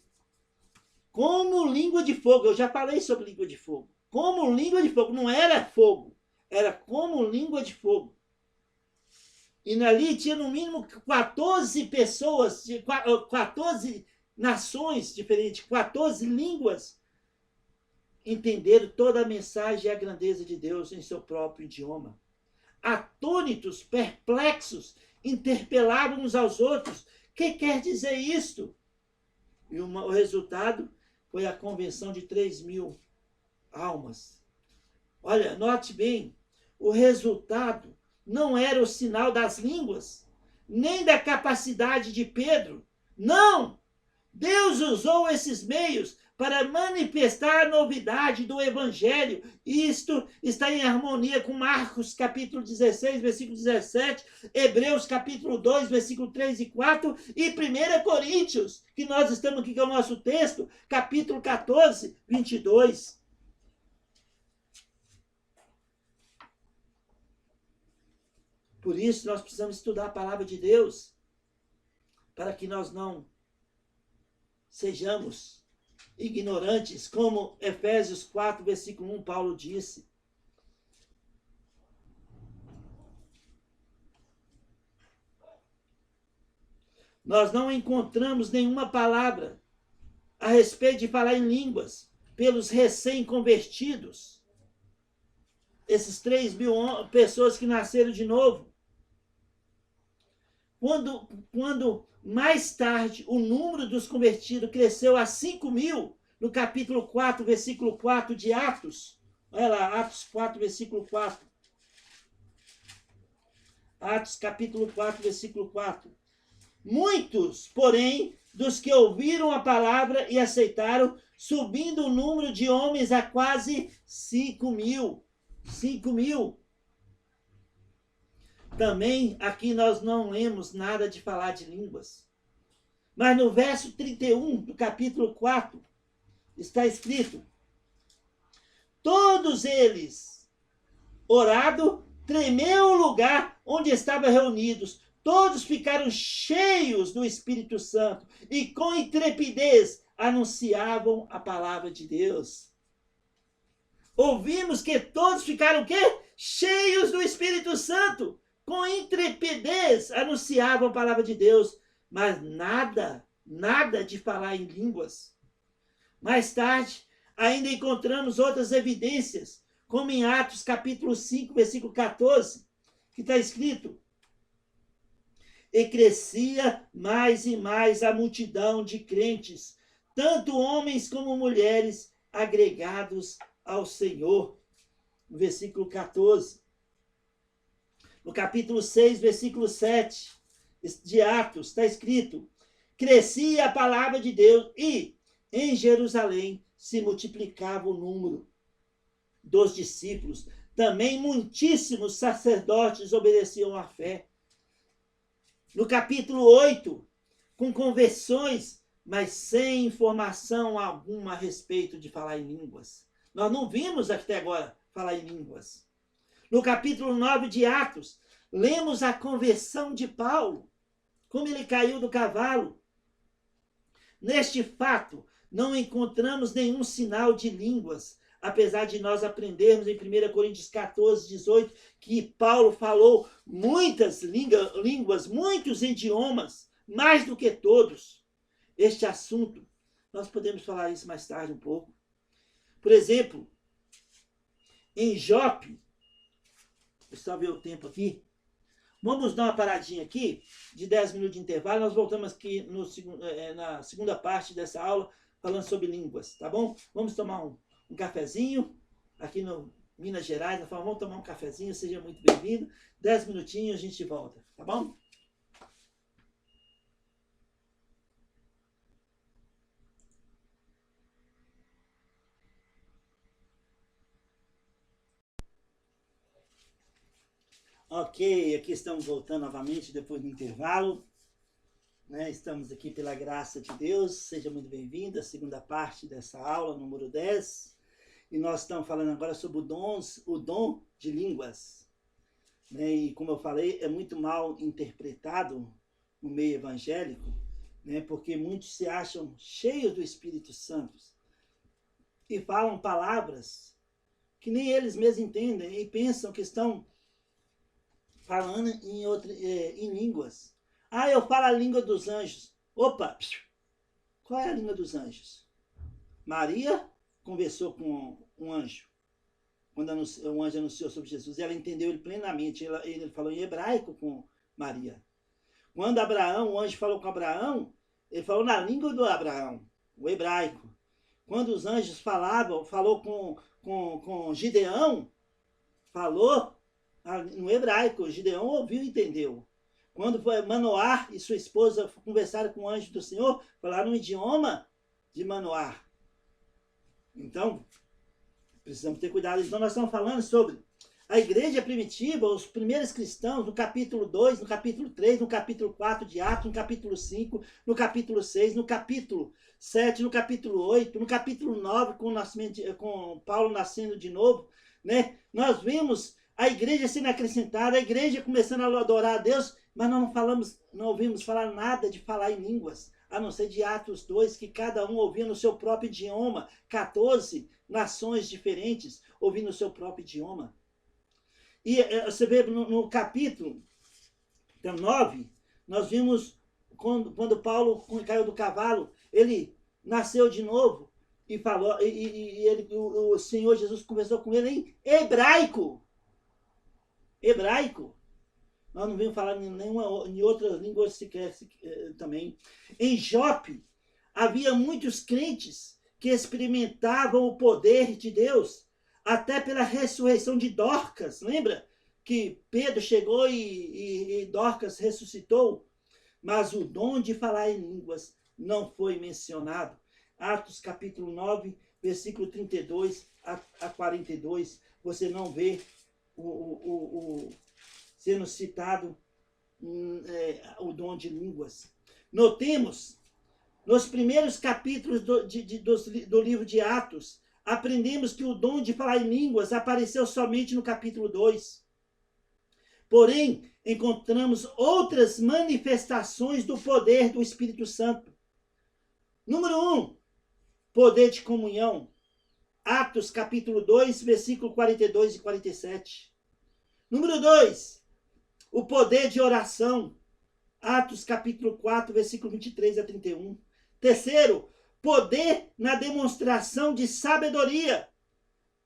como língua de fogo. Eu já falei sobre língua de fogo. Como língua de fogo. Não era fogo. Era como língua de fogo. E ali tinha no mínimo 14 pessoas, 14 nações diferentes, 14 línguas, entenderam toda a mensagem e a grandeza de Deus em seu próprio idioma. Atônitos, perplexos, interpelavam uns aos outros. O que quer dizer isto? E o resultado foi a conversão de 3.000 almas. Olha, note bem, o resultado não era o sinal das línguas, nem da capacidade de Pedro. Não! Deus usou esses meios para manifestar a novidade do Evangelho. Isto está em harmonia com Marcos capítulo 16, versículo 17, Hebreus capítulo 2, versículo 3 e 4, e 1 Coríntios, que nós estamos aqui com o nosso texto, capítulo 14, 22. Por isso nós precisamos estudar a palavra de Deus, para que nós não sejamos ignorantes, como Efésios 4, versículo 1, Paulo disse. Nós não encontramos nenhuma palavra a respeito de falar em línguas pelos recém-convertidos. Esses 3.000 pessoas que nasceram de novo. Quando mais tarde o número dos convertidos cresceu a 5.000, no capítulo 4, versículo 4 de Atos. Olha lá, Atos 4, versículo 4. Atos capítulo 4, versículo 4. Muitos, porém, dos que ouviram a palavra e aceitaram, subindo o número de homens a quase 5.000. 5.000. Também aqui nós não lemos nada de falar de línguas. Mas no verso 31 do capítulo 4, está escrito: todos eles, orado, tremeu o lugar onde estavam reunidos. Todos ficaram cheios do Espírito Santo e com intrepidez anunciavam a palavra de Deus. Ouvimos que todos ficaram o quê? Cheios do Espírito Santo. Com intrepidez anunciavam a palavra de Deus. Mas nada de falar em línguas. Mais tarde, ainda encontramos outras evidências, como em Atos capítulo 5, versículo 14, que está escrito: e crescia mais e mais a multidão de crentes, tanto homens como mulheres, agregados ao Senhor. No versículo 14. No capítulo 6, versículo 7 de Atos, está escrito: crescia a palavra de Deus e em Jerusalém se multiplicava o número dos discípulos. Também muitíssimos sacerdotes obedeciam à fé. No capítulo 8, com conversões, mas sem informação alguma a respeito de falar em línguas. Nós não vimos até agora falar em línguas. No capítulo 9 de Atos, lemos a conversão de Paulo, como ele caiu do cavalo. Neste fato, não encontramos nenhum sinal de línguas, apesar de nós aprendermos em 1 Coríntios 14, 18, que Paulo falou muitas línguas, muitos idiomas, mais do que todos. Este assunto, nós podemos falar isso mais tarde um pouco. Por exemplo, em Jope, deixa eu só ver o tempo aqui. Vamos dar uma paradinha aqui, de 10 minutos de intervalo. Nós voltamos aqui na segunda parte dessa aula, falando sobre línguas, tá bom? Vamos tomar um cafezinho aqui no Minas Gerais. Nós falamos, vamos tomar um cafezinho, seja muito bem-vindo. 10 minutinhos a gente volta, tá bom? Ok, aqui estamos voltando novamente depois do intervalo. Estamos aqui pela graça de Deus. Seja muito bem-vindo à segunda parte dessa aula, número 10. E nós estamos falando agora sobre o dom de línguas. E como eu falei, é muito mal interpretado no meio evangélico, porque muitos se acham cheios do Espírito Santo e falam palavras que nem eles mesmos entendem e pensam que estão falando em línguas. Ah, eu falo a língua dos anjos. Opa! Qual é a língua dos anjos? Maria conversou com um anjo, quando um anjo anunciou sobre Jesus, e ela entendeu ele plenamente. Ele falou em hebraico com Maria. Quando o anjo falou com Abraão, ele falou na língua do Abraão, o hebraico. Quando os anjos falou com Gideão, falou no hebraico. Gideão ouviu e entendeu. Quando foi Manoá e sua esposa conversaram com o anjo do Senhor, falaram no idioma de Manoá. Então, precisamos ter cuidado. Então, nós estamos falando sobre a igreja primitiva, os primeiros cristãos, no capítulo 2, no capítulo 3, no capítulo 4 de Atos, no capítulo 5, no capítulo 6, no capítulo 7, no capítulo 8, no capítulo 9, com Paulo nascendo de novo. Nós vimos a igreja sendo acrescentada, a igreja começando a adorar a Deus, mas não ouvimos falar nada de falar em línguas, a não ser de Atos 2, que cada um ouvia no seu próprio idioma, 14 nações diferentes ouvindo o seu próprio idioma. E você vê no capítulo 9, nós vimos quando Paulo caiu do cavalo, ele nasceu de novo e falou, o Senhor Jesus conversou com ele em hebraico. Hebraico. Nós não vimos falar em outras línguas sequer também. Em Jope, havia muitos crentes que experimentavam o poder de Deus, até pela ressurreição de Dorcas. Lembra que Pedro chegou e Dorcas ressuscitou? Mas o dom de falar em línguas não foi mencionado. Atos capítulo 9, versículo 32 a 42, você não vê sendo citado o dom de línguas. Notemos Nos primeiros capítulos do livro de Atos, aprendemos que o dom de falar em línguas apareceu somente no capítulo 2. Porém, encontramos outras manifestações do poder do Espírito Santo. Número 1, poder de comunhão. Atos capítulo 2, versículo 42 e 47. Número 2, o poder de oração. Atos capítulo 4, versículo 23 a 31. Terceiro, poder na demonstração de sabedoria.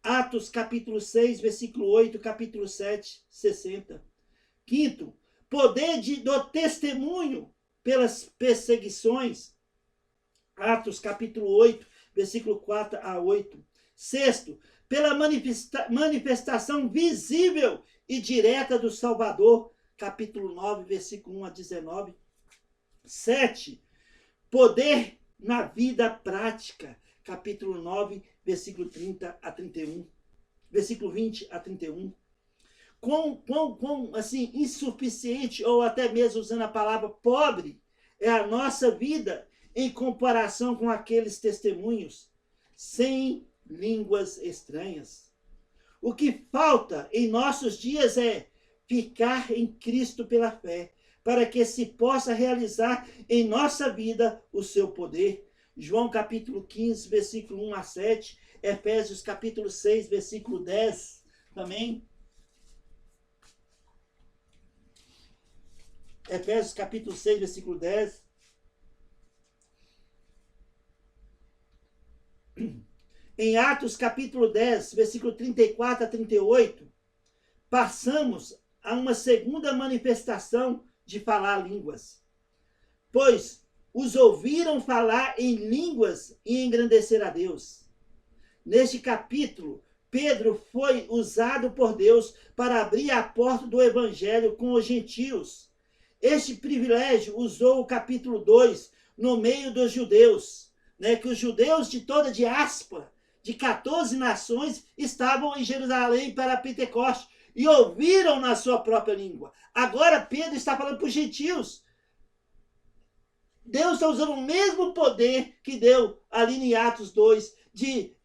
Atos capítulo 6, versículo 8, capítulo 7, 60. Quinto, poder do testemunho pelas perseguições. Atos capítulo 8, versículo 4 a 8. Sexto, pela manifestação visível e direta do Salvador, capítulo 9, versículo 1 a 19. 7. Poder na vida prática, capítulo 9, versículo 30 a 31. Versículo 20 a 31. Quão assim, insuficiente, ou até mesmo usando a palavra pobre, é a nossa vida em comparação com aqueles testemunhos, sem línguas estranhas. O que falta em nossos dias é ficar em Cristo pela fé, para que se possa realizar em nossa vida o seu poder. João capítulo 15, versículo 1 a 7, Efésios capítulo 6, versículo 10, também. Efésios capítulo 6, versículo 10. Em Atos capítulo 10, versículo 34 a 38, passamos a uma segunda manifestação de falar línguas. Pois os ouviram falar em línguas e engrandecer a Deus. Neste capítulo, Pedro foi usado por Deus para abrir a porta do evangelho com os gentios. Este privilégio usou o capítulo 2 no meio dos judeus, né, que os judeus de toda a diáspora, de 14 nações, estavam em Jerusalém para Pentecostes e ouviram na sua própria língua. Agora Pedro está falando para os gentios. Deus está usando o mesmo poder que deu ali em Atos 2, de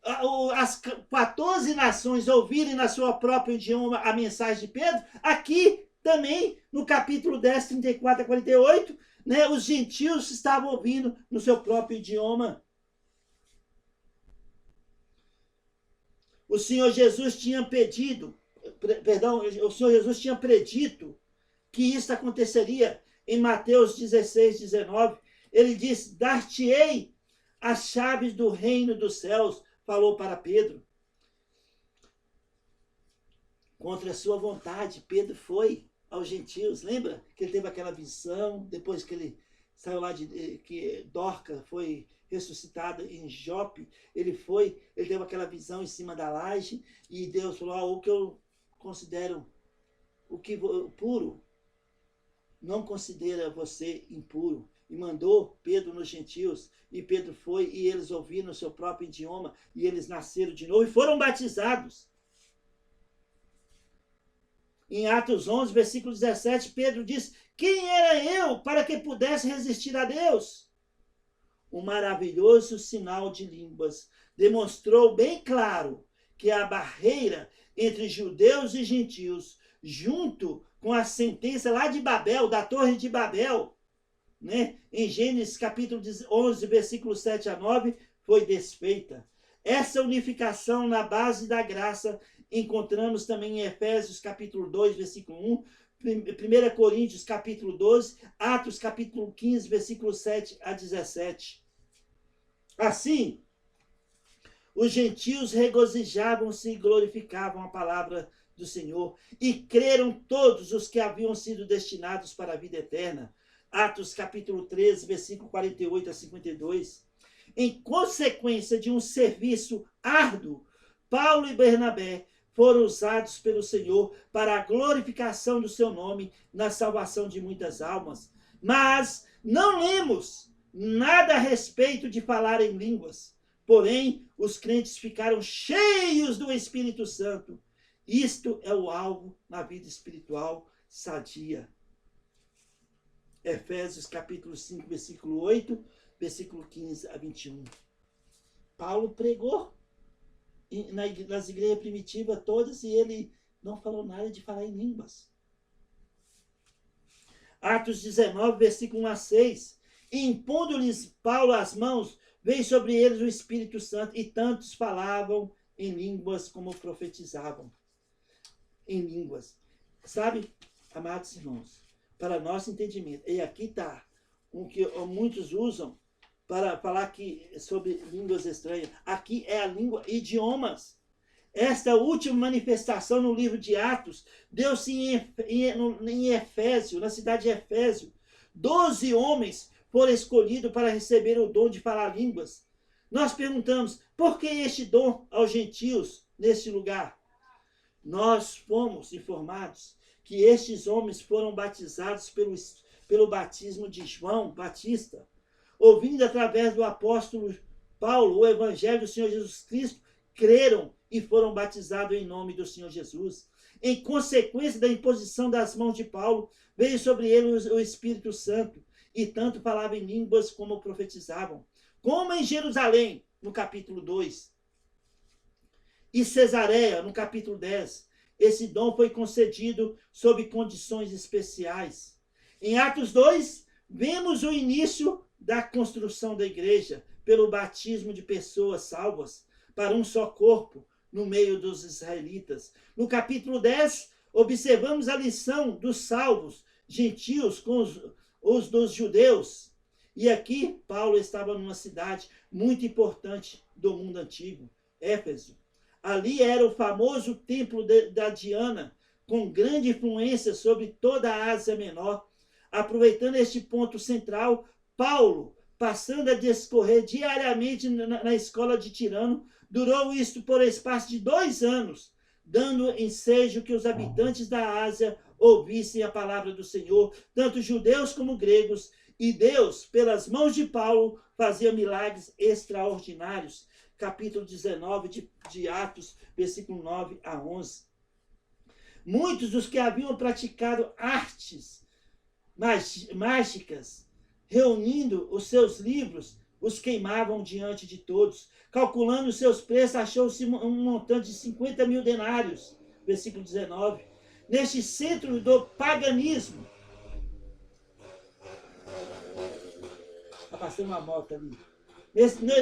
as 14 nações ouvirem na sua própria idioma a mensagem de Pedro. Aqui também, no capítulo 10, 34 a 48, né, os gentios estavam ouvindo no seu próprio idioma. O Senhor Jesus tinha predito que isso aconteceria em Mateus 16, 19. Ele diz: dar-te-ei as chaves do reino dos céus, falou para Pedro. Contra a sua vontade, Pedro foi aos gentios. Lembra que ele teve aquela visão, depois que ele saiu lá, que Dorca foi ressuscitada em Jope, ele teve aquela visão em cima da laje, e Deus falou: o que eu considero puro, não considera você impuro. E mandou Pedro nos gentios, e Pedro foi, e eles ouviram o seu próprio idioma, e eles nasceram de novo e foram batizados. Em Atos 11, versículo 17, Pedro diz: quem era eu para que pudesse resistir a Deus? O maravilhoso sinal de línguas demonstrou bem claro que a barreira entre judeus e gentios, junto com a sentença lá de Babel, da Torre de Babel, né, em Gênesis capítulo 11, versículo 7 a 9, foi desfeita. Essa unificação na base da graça encontramos também em Efésios capítulo 2, versículo 1, 1 Coríntios capítulo 12, Atos capítulo 15, versículo 7 a 17. Assim, os gentios regozijavam-se e glorificavam a palavra do Senhor, e creram todos os que haviam sido destinados para a vida eterna. Atos capítulo 13, versículo 48 a 52. Em consequência de um serviço árduo, Paulo e Bernabé foram usados pelo Senhor para a glorificação do seu nome na salvação de muitas almas. Mas não lemos nada a respeito de falar em línguas. Porém, os crentes ficaram cheios do Espírito Santo. Isto é o alvo na vida espiritual sadia. Efésios capítulo 5, versículo 8, versículo 15 a 21. Paulo pregou nas igrejas primitivas todas e ele não falou nada de falar em línguas. Atos 19, versículo 1 a 6. E impondo-lhes Paulo as mãos, veio sobre eles o Espírito Santo, e tantos falavam em línguas como profetizavam em línguas. Sabe, amados irmãos, para nosso entendimento, e aqui está o que muitos usam para falar sobre línguas estranhas. Aqui é a língua, idiomas. Esta última manifestação no livro de Atos deu-se em Efésio, na cidade de Efésio. 12 homens foram escolhidos para receber o dom de falar línguas. Nós perguntamos, por que este dom aos gentios neste lugar? Nós fomos informados que estes homens foram batizados pelo batismo de João Batista, ouvindo através do apóstolo Paulo o evangelho do Senhor Jesus Cristo, creram e foram batizados em nome do Senhor Jesus. Em consequência da imposição das mãos de Paulo, veio sobre ele o Espírito Santo, e tanto falavam em línguas como profetizavam. Como em Jerusalém, no capítulo 2, e Cesareia, no capítulo 10, esse dom foi concedido sob condições especiais. Em Atos 2, vemos o início da construção da igreja, pelo batismo de pessoas salvas, para um só corpo, no meio dos israelitas. No capítulo 10, observamos a lição dos salvos gentios com os dos judeus. E aqui, Paulo estava numa cidade muito importante do mundo antigo, Éfeso. Ali era o famoso templo da Diana, com grande influência sobre toda a Ásia Menor. Aproveitando este ponto central, Paulo, passando a discorrer diariamente na escola de Tirano, durou isto por espaço de 2 anos, dando ensejo que os habitantes da Ásia ouvissem a palavra do Senhor, tanto judeus como gregos, e Deus, pelas mãos de Paulo, fazia milagres extraordinários. Capítulo 19 de Atos, versículo 9 a 11. Muitos dos que haviam praticado artes mágicas, reunindo os seus livros, os queimavam diante de todos. Calculando os seus preços, achou-se um montante de 50 mil denários. Versículo 19. Neste centro do paganismo. Está passando uma moto ali.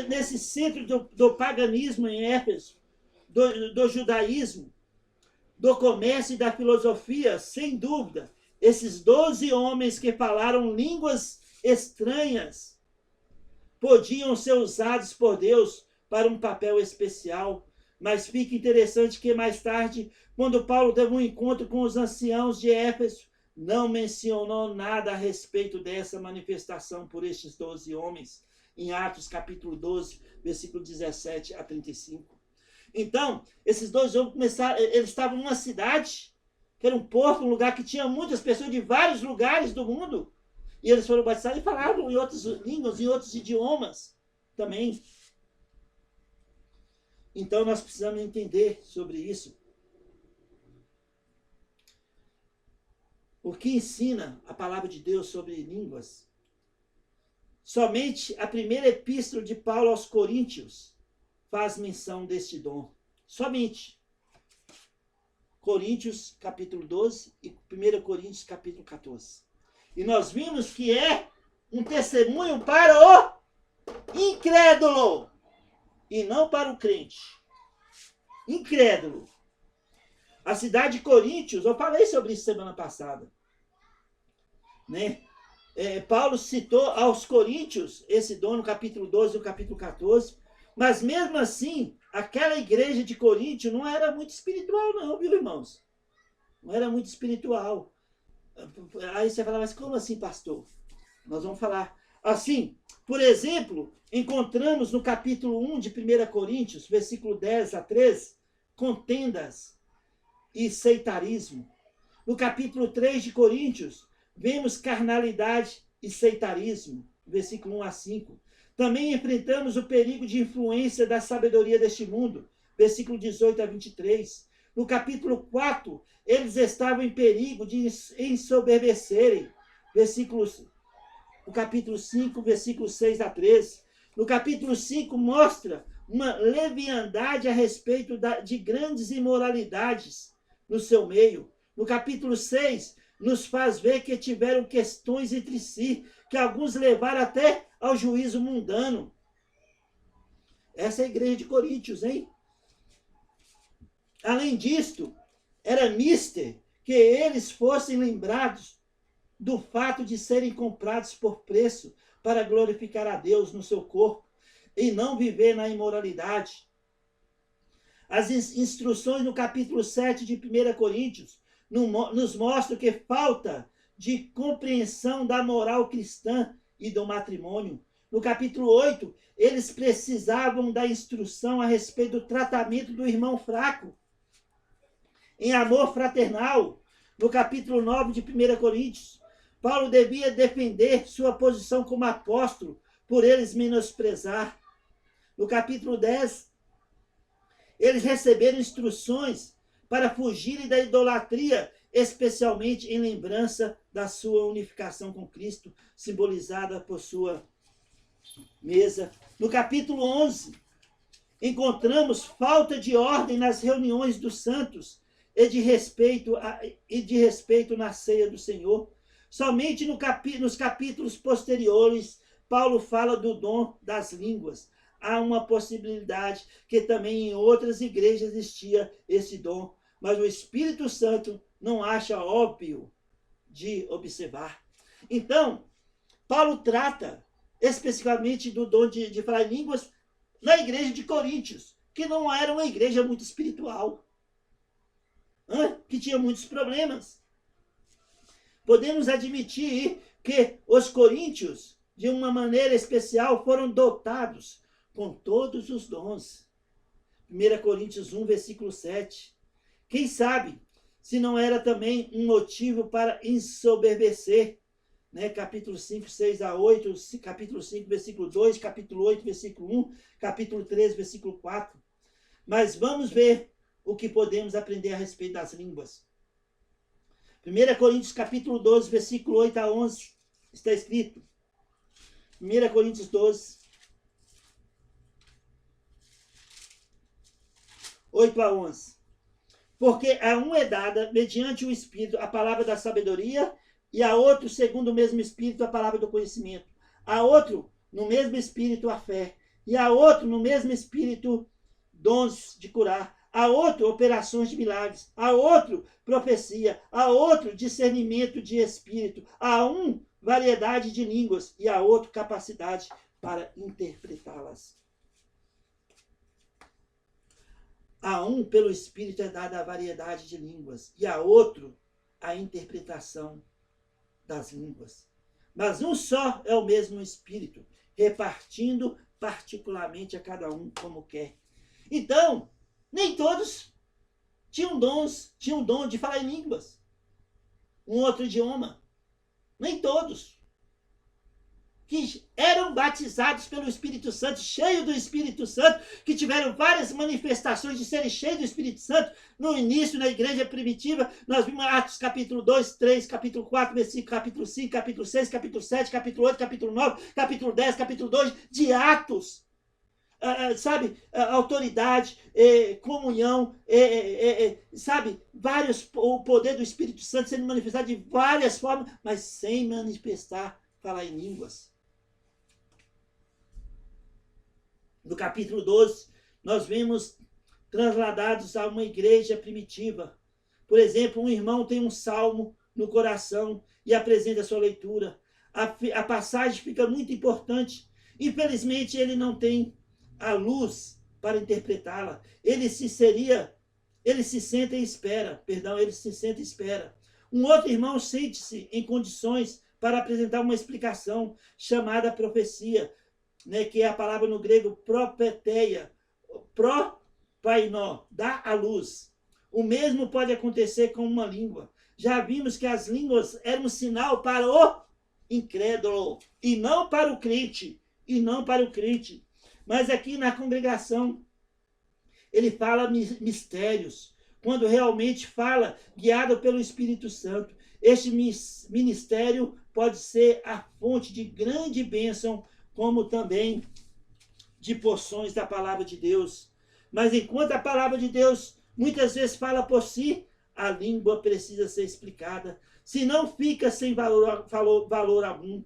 Nesse centro do paganismo em Éfeso, do judaísmo, do comércio e da filosofia, sem dúvida, esses 12 homens que falaram línguas estranhas podiam ser usados por Deus para um papel especial. Mas fica interessante que mais tarde, quando Paulo teve um encontro com os anciãos de Éfeso, não mencionou nada a respeito dessa manifestação por estes 12 homens, em Atos capítulo 12, versículo 17 a 35. Então, esses 12 homens começaram, eles estavam numa cidade, que era um porto, um lugar que tinha muitas pessoas de vários lugares do mundo, e eles foram batizados e falavam em outras línguas, em outros idiomas também. Então, nós precisamos entender sobre isso. O que ensina a palavra de Deus sobre línguas? Somente a primeira epístola de Paulo aos Coríntios faz menção deste dom. Somente. Coríntios, capítulo 12 e 1 Coríntios, capítulo 14. E nós vimos que é um testemunho para o incrédulo e não para o crente. Incrédulo. A cidade de Coríntios, eu falei sobre isso semana passada, né? Paulo citou aos Coríntios esse dom no capítulo 12 e no capítulo 14, mas mesmo assim, aquela igreja de Coríntio não era muito espiritual não, viu, irmãos? Não era muito espiritual. Aí você fala, mas como assim, pastor? Nós vamos falar. Assim, por exemplo, encontramos no capítulo 1 de 1 Coríntios, versículo 10 a 13, contendas e seitarismo. No capítulo 3 de Coríntios, vemos carnalidade e seitarismo, versículo 1 a 5. Também enfrentamos o perigo de influência da sabedoria deste mundo, versículo 18 a 23. No capítulo 4, eles estavam em perigo de ensoberbecerem, versículos no capítulo 5, versículo 6 a 13. No capítulo 5 mostra uma leviandade a respeito de grandes imoralidades no seu meio. No capítulo 6, nos faz ver que tiveram questões entre si, que alguns levaram até ao juízo mundano. Essa é a igreja de Coríntios, hein? Além disto, era mister que eles fossem lembrados do fato de serem comprados por preço para glorificar a Deus no seu corpo e não viver na imoralidade. As instruções no capítulo 7 de 1 Coríntios nos mostram que falta de compreensão da moral cristã e do matrimônio. No capítulo 8, eles precisavam da instrução a respeito do tratamento do irmão fraco, em amor fraternal. No capítulo 9 de 1 Coríntios, Paulo devia defender sua posição como apóstolo, por eles menosprezar. No capítulo 10, eles receberam instruções para fugirem da idolatria, especialmente em lembrança da sua unificação com Cristo, simbolizada por sua mesa. No capítulo 11, encontramos falta de ordem nas reuniões dos santos e de respeito na ceia do Senhor. Somente nos capítulos posteriores, Paulo fala do dom das línguas. Há uma possibilidade que também em outras igrejas existia esse dom, mas o Espírito Santo não acha óbvio de observar. Então, Paulo trata especificamente do dom de falar em línguas na igreja de Coríntios, que não era uma igreja muito espiritual, que tinha muitos problemas. Podemos admitir que os coríntios, de uma maneira especial, foram dotados com todos os dons. 1 Coríntios 1, versículo 7. Quem sabe se não era também um motivo para ensoberbecer, né? Capítulo 5, 6 a 8, capítulo 5, versículo 2, capítulo 8, versículo 1, capítulo 13, versículo 4. Mas vamos ver o que podemos aprender a respeito das línguas. 1 Coríntios capítulo 12, versículo 8 a 11, está escrito. 1 Coríntios 12, 8 a 11. Porque a um é dada, mediante o Espírito, a palavra da sabedoria, e a outro, segundo o mesmo Espírito, a palavra do conhecimento. A outro, no mesmo Espírito, a fé. E a outro, no mesmo Espírito, dons de curar. A outro, operações de milagres. A outro, profecia. A outro, discernimento de espírito. A um, variedade de línguas. E a outro, capacidade para interpretá-las. A um, pelo Espírito, é dada a variedade de línguas. E a outro, a interpretação das línguas. Mas um só é o mesmo Espírito, repartindo particularmente a cada um como quer. Então, nem todos tinham dom de falar em línguas, um outro idioma. Nem todos. Que eram batizados pelo Espírito Santo, cheios do Espírito Santo, que tiveram várias manifestações de serem cheios do Espírito Santo. No início, na igreja primitiva, nós vimos Atos capítulo 2, 3, capítulo 4, versículo, capítulo 5, capítulo 6, capítulo 7, capítulo 8, capítulo 9, capítulo 10, capítulo 2, de Atos. Autoridade, comunhão, o poder do Espírito Santo sendo manifestado de várias formas, mas sem manifestar, falar em línguas. No capítulo 12, nós vemos trasladados a uma igreja primitiva. Por exemplo, um irmão tem um salmo no coração e apresenta a sua leitura. A passagem fica muito importante. Infelizmente, ele não tem a luz para interpretá-la. Ele se senta e espera. Um outro irmão sente-se em condições para apresentar uma explicação chamada profecia, né, que é a palavra no grego propeteia, propainó, dá a luz. O mesmo pode acontecer com uma língua. Já vimos que as línguas eram um sinal para o incrédulo e não para o crente, Mas aqui na congregação ele fala mistérios, quando realmente fala, guiado pelo Espírito Santo. Este ministério pode ser a fonte de grande bênção, como também de porções da palavra de Deus. Mas enquanto a palavra de Deus muitas vezes fala por si, a língua precisa ser explicada, senão fica sem valor algum.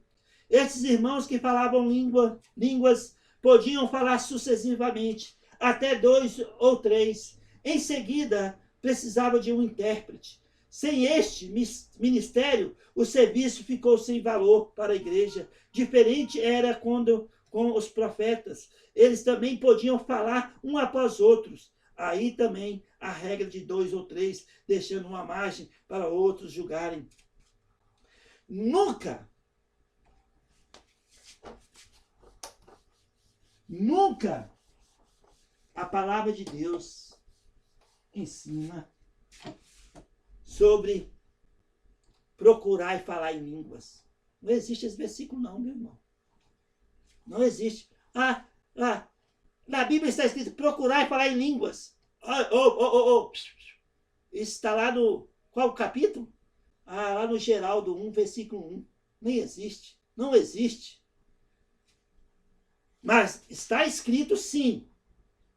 Esses irmãos que falavam línguas podiam falar sucessivamente, até 2 ou 3. Em seguida, precisava de um intérprete. Sem este ministério, o serviço ficou sem valor para a igreja. Diferente era quando com os profetas. Eles também podiam falar um após outros. Aí também a regra de 2 ou 3, deixando uma margem para outros julgarem. Nunca a palavra de Deus ensina sobre procurar e falar em línguas. Não existe esse versículo não, meu irmão. Não existe. Na Bíblia está escrito procurar e falar em línguas. Isso está lá no... Qual capítulo? Lá no Geraldo 1, versículo 1. Nem existe. Não existe. Mas está escrito sim.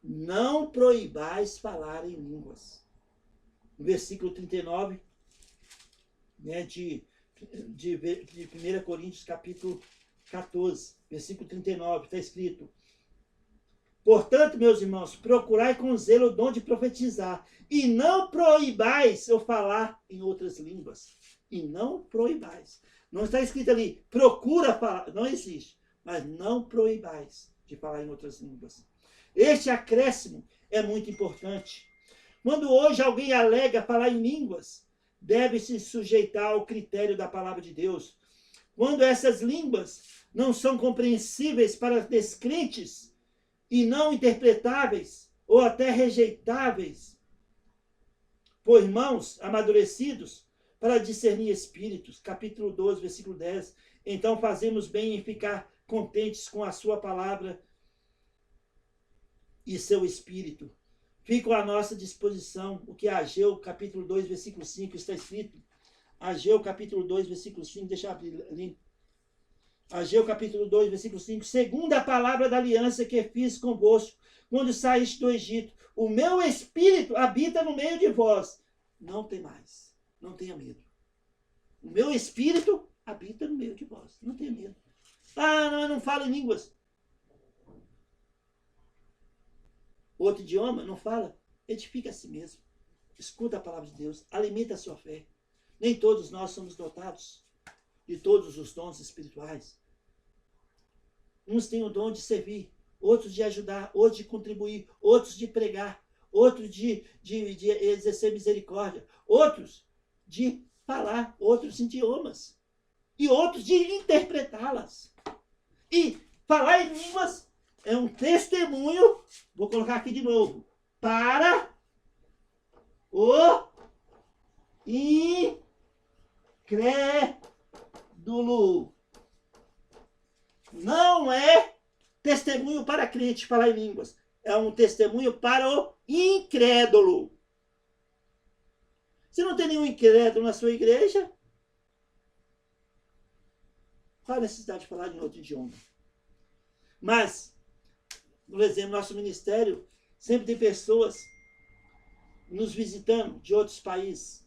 Não proibais falar em línguas. No versículo 39, né, de 1 Coríntios, capítulo 14, versículo 39, está escrito: portanto, meus irmãos, procurai com zelo o dom de profetizar, e não proibais eu falar em outras línguas. E não proibais. Não está escrito ali, procura falar, não existe, mas não proibais de falar em outras línguas. Este acréscimo é muito importante. Quando hoje alguém alega falar em línguas, deve se sujeitar ao critério da palavra de Deus. Quando essas línguas não são compreensíveis para descrentes e não interpretáveis ou até rejeitáveis por irmãos amadurecidos para discernir espíritos, capítulo 12, versículo 10, então fazemos bem em ficar contentes com a sua palavra e seu espírito. Fico à nossa disposição o que Ageu, capítulo 2, versículo 5, está escrito. Ageu, capítulo 2, versículo 5, deixa eu abrir ali. Ageu, capítulo 2, versículo 5. Segundo a palavra da aliança que fiz convosco, quando saíste do Egito, o meu espírito habita no meio de vós. Não temais, não tenha medo. O meu espírito habita no meio de vós. Não tenha medo. Não, eu não falo em línguas. Outro idioma, não fala. Edifica a si mesmo. Escuta a palavra de Deus. Alimenta a sua fé. Nem todos nós somos dotados de todos os dons espirituais. Uns têm o dom de servir, outros de ajudar, outros de contribuir, outros de pregar, outros de exercer misericórdia, outros de falar outros idiomas e outros de interpretá-las. E falar em línguas é um testemunho, vou colocar aqui de novo, para o incrédulo. Não é testemunho para crente falar em línguas. É um testemunho para o incrédulo. Se não tem nenhum incrédulo na sua igreja, qual a necessidade de falar em outro idioma? Mas, por exemplo, nosso ministério sempre tem pessoas nos visitando de outros países.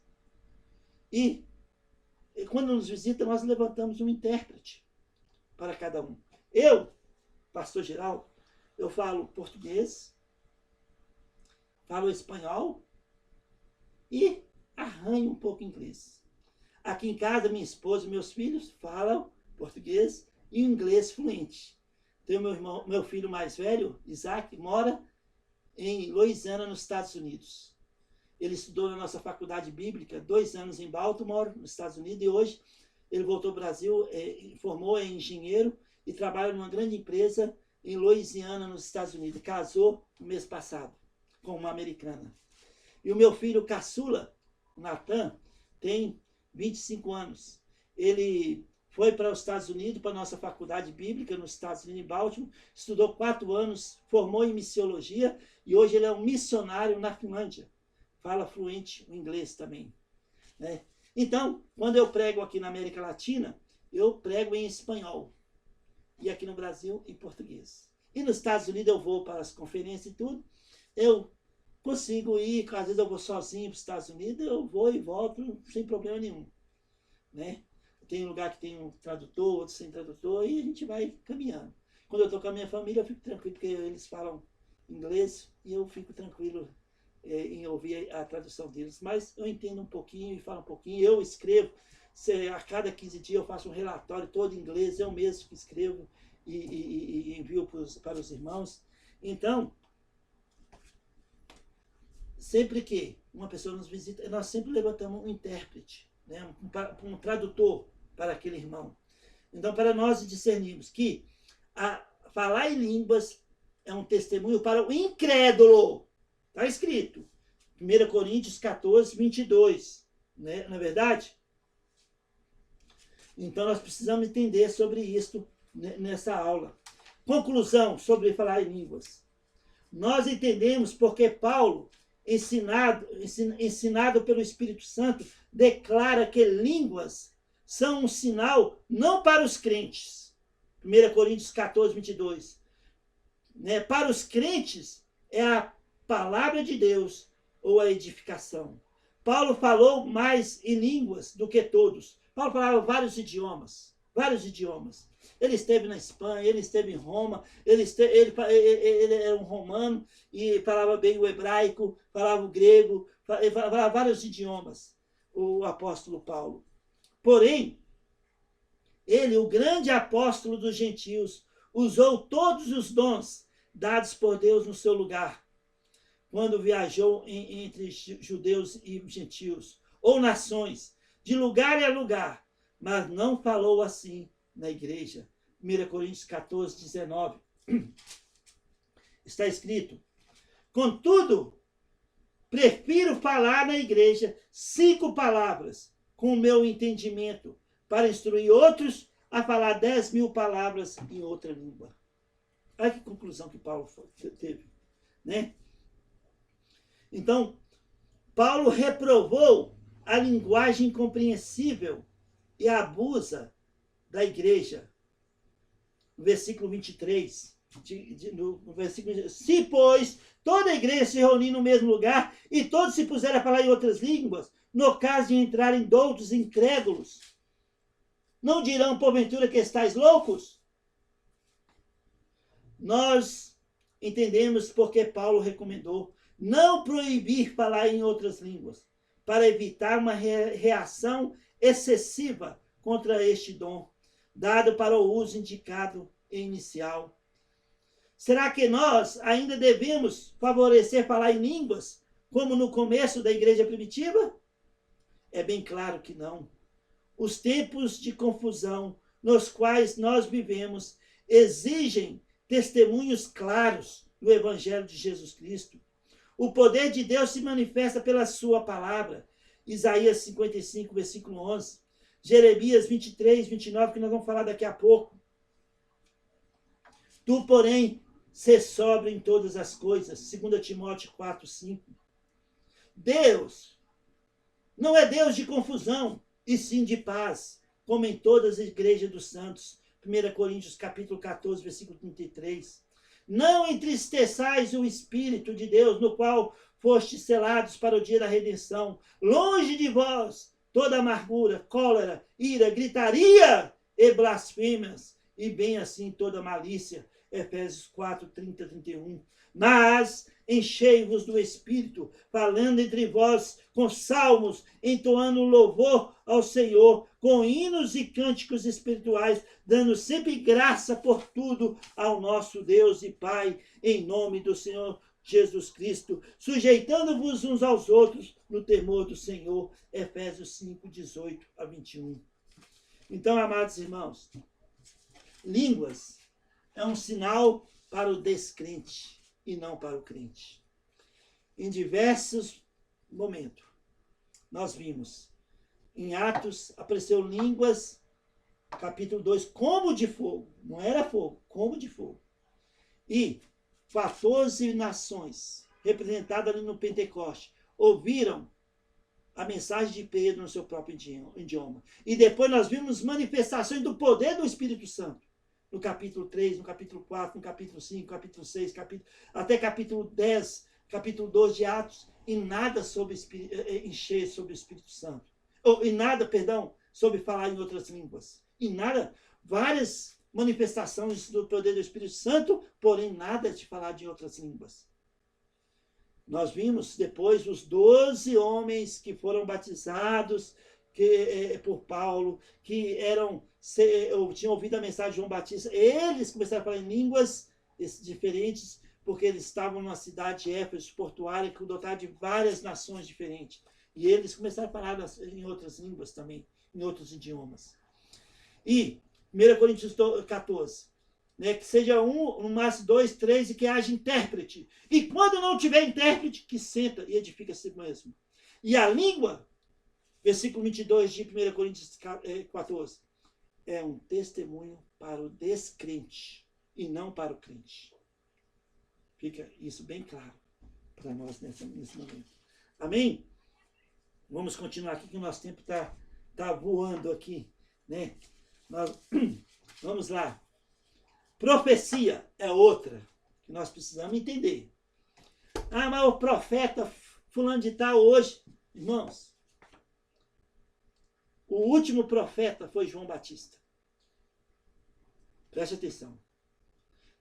E quando nos visita, nós levantamos um intérprete para cada um. Eu, pastor Geraldo, eu falo português, falo espanhol e arranho um pouco inglês. Aqui em casa, minha esposa e meus filhos falam português e inglês fluente. Tenho meu filho mais velho, Isaac, mora em Louisiana, nos Estados Unidos. Ele estudou na nossa faculdade bíblica 2 anos em Baltimore, nos Estados Unidos, e hoje ele voltou ao Brasil, formou em engenheiro e trabalha numa grande empresa em Louisiana, nos Estados Unidos. Casou no mês passado com uma americana. E o meu filho caçula, Natan, tem 25 anos. Ele foi para os Estados Unidos, para a nossa faculdade bíblica, nos Estados Unidos, em Baltimore, estudou 4 anos, formou em missiologia e hoje ele é um missionário na Finlândia. fala fluente o inglês também, né? Então, quando eu prego aqui na América Latina, eu prego em espanhol. E aqui no Brasil, em português. E nos Estados Unidos eu vou para as conferências e tudo. Eu consigo ir, às vezes eu vou sozinho para os Estados Unidos, eu vou e volto sem problema nenhum, né? Tem lugar que tem um tradutor, outro sem tradutor, e a gente vai caminhando. Quando eu estou com a minha família, eu fico tranquilo, porque eles falam inglês e eu fico tranquilo em ouvir a tradução deles. Mas eu entendo um pouquinho e falo um pouquinho. Eu escrevo, a cada 15 dias eu faço um relatório todo em inglês, eu mesmo que escrevo e envio para os irmãos. Então, sempre que uma pessoa nos visita, nós sempre levantamos um intérprete, né? um tradutor para aquele irmão. Então, para nós discernirmos que falar em línguas é um testemunho para o incrédulo. Está escrito. 1 Coríntios 14, 22. Né? Não é verdade? Então, nós precisamos entender sobre isso nessa aula. Conclusão sobre falar em línguas. Nós entendemos porque Paulo, ensinado pelo Espírito Santo, declara que línguas são um sinal não para os crentes. 1 Coríntios 14, 22. Né? Para os crentes, é a palavra de Deus ou a edificação. Paulo falou mais em línguas do que todos. Paulo falava vários idiomas. Ele esteve na Espanha, ele esteve em Roma, ele era um romano e falava bem o hebraico, falava o grego, falava vários idiomas, o apóstolo Paulo. Porém, ele, o grande apóstolo dos gentios, usou todos os dons dados por Deus no seu lugar, quando viajou entre judeus e gentios, ou nações, de lugar a lugar, mas não falou assim na igreja. 1 Coríntios 14, 19. Está escrito: contudo, prefiro falar na igreja 5 palavras, com o meu entendimento, para instruir outros a falar 10.000 palavras em outra língua. Olha que conclusão que Paulo teve, né? Então, Paulo reprovou a linguagem incompreensível e abusa da igreja. No versículo 23, no versículo, se, pois, toda a igreja se reunir no mesmo lugar e todos se puserem a falar em outras línguas, no caso de entrarem doutos incrédulos, não dirão, porventura, que estáis loucos? Nós entendemos porque Paulo recomendou não proibir falar em outras línguas, para evitar uma reação excessiva contra este dom, dado para o uso indicado inicial. Será que nós ainda devemos favorecer falar em línguas, como no começo da igreja primitiva? É bem claro que não. Os tempos de confusão nos quais nós vivemos exigem testemunhos claros do Evangelho de Jesus Cristo. O poder de Deus se manifesta pela sua palavra. Isaías 55, versículo 11. Jeremias 23, 29, que nós vamos falar daqui a pouco. Tu, porém, sê sóbrio em todas as coisas. 2 Timóteo 4, 5. Deus não é Deus de confusão, e sim de paz, como em todas as igrejas dos santos. 1 Coríntios capítulo 14, versículo 33. Não entristeçais o Espírito de Deus, no qual fostes selados para o dia da redenção. Longe de vós toda amargura, cólera, ira, gritaria e blasfêmias, e bem assim toda malícia. Efésios 4, 30, 31. Mas enchei-vos do Espírito, falando entre vós com salmos, entoando louvor ao Senhor, com hinos e cânticos espirituais, dando sempre graça por tudo ao nosso Deus e Pai, em nome do Senhor Jesus Cristo, sujeitando-vos uns aos outros no temor do Senhor. Efésios 5, 18 a 21. Então, amados irmãos, línguas é um sinal para o descrente e não para o crente. Em diversos momentos, nós vimos, em Atos, apareceu línguas, capítulo 2, como de fogo. Não era fogo, como de fogo. E 14 nações, representadas ali no Pentecoste, ouviram a mensagem de Pedro no seu próprio idioma. E depois nós vimos manifestações do poder do Espírito Santo. No capítulo 3, no capítulo 4, no capítulo 5, capítulo 6, até capítulo 10, capítulo 12 de Atos, e nada sobre encher sobre o Espírito Santo. E nada, perdão, sobre falar em outras línguas. E nada, várias manifestações do poder do Espírito Santo, porém nada de falar de outras línguas. Nós vimos depois os 12 homens que foram batizados por Paulo, que tinham ouvido a mensagem de João Batista. Eles começaram a falar em línguas diferentes, porque eles estavam numa cidade de Éfeso, portuária, dotada de várias nações diferentes. E eles começaram a falar em outras línguas também, em outros idiomas. E 1 Coríntios 14, né, que seja um, no máximo 2, 3, e que haja intérprete. E quando não tiver intérprete, que senta e edifica a si mesmo. E a língua, versículo 22 de 1 Coríntios 14, é um testemunho para o descrente e não para o crente. Fica isso bem claro para nós nesse momento. Amém? Vamos continuar aqui, que o nosso tempo tá voando aqui, né? Vamos lá. Profecia é outra que nós precisamos entender. Ah, mas o profeta fulano de tal hoje... Irmãos, o último profeta foi João Batista. Preste atenção.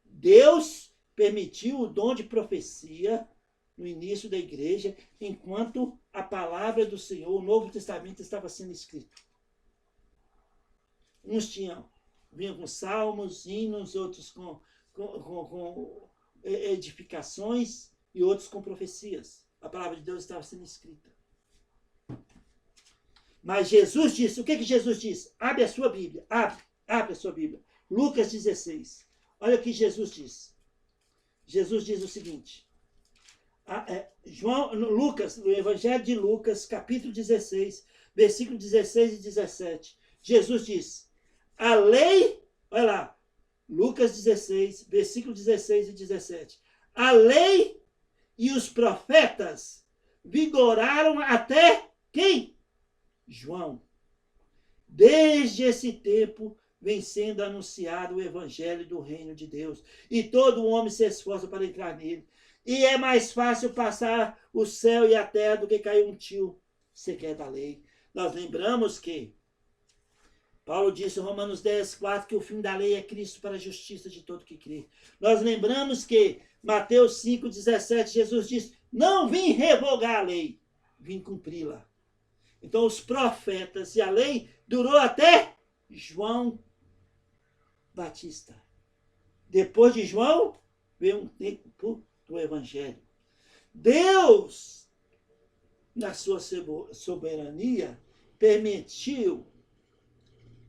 Deus permitiu o dom de profecia no início da igreja, enquanto a palavra do Senhor, o Novo Testamento, estava sendo escrito. Uns vinham com salmos, hinos, outros com edificações e outros com profecias. A palavra de Deus estava sendo escrita. Mas Jesus disse, o que Jesus disse? Abre a sua Bíblia, abre a sua Bíblia. Lucas 16. Olha o que Jesus diz. Jesus diz o seguinte, no Evangelho de Lucas, capítulo 16, versículo 16 e 17. Jesus diz, a lei, olha lá, Lucas 16, versículo 16 e 17. A lei e os profetas vigoraram até quem? João. Desde esse tempo vem sendo anunciado o evangelho do reino de Deus. E todo homem se esforça para entrar nele. E é mais fácil passar o céu e a terra do que cair um tio sequer da lei. Nós lembramos que Paulo disse em Romanos 10, 4, que o fim da lei é Cristo para a justiça de todo que crê. Nós lembramos que Mateus 5, 17, Jesus disse, não vim revogar a lei, vim cumpri-la. Então os profetas e a lei durou até João Batista. Depois de João, veio um tempo do evangelho. Deus, na sua soberania, permitiu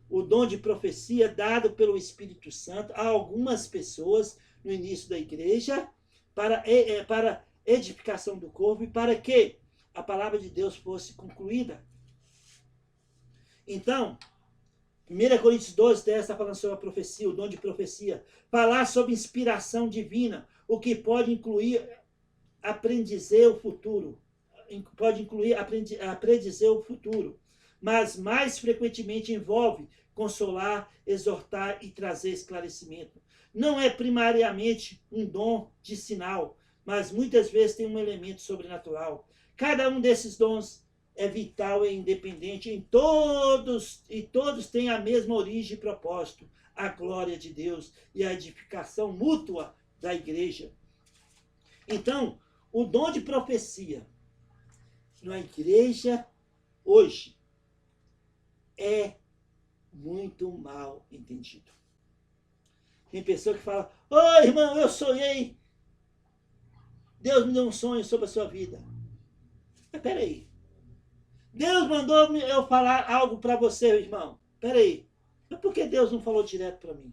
o dom de profecia dado pelo Espírito Santo a algumas pessoas no início da igreja para edificação do corpo e para que a palavra de Deus fosse concluída. Então, 1 Coríntios 12, 10 está falando sobre a profecia, o dom de profecia. Falar sobre inspiração divina, o que pode incluir aprender o futuro. Pode incluir aprender o futuro. Mas mais frequentemente envolve consolar, exortar e trazer esclarecimento. Não é primariamente um dom de sinal, mas muitas vezes tem um elemento sobrenatural. Cada um desses dons é vital e independente e todos têm a mesma origem e propósito, a glória de Deus e a edificação mútua da igreja. Então, o dom de profecia na igreja hoje é muito mal entendido. Tem pessoa que fala, ô irmão, eu sonhei, Deus me deu um sonho sobre a sua vida. Mas peraí, Deus mandou eu falar algo para você, irmão. Peraí, mas por que Deus não falou direto para mim?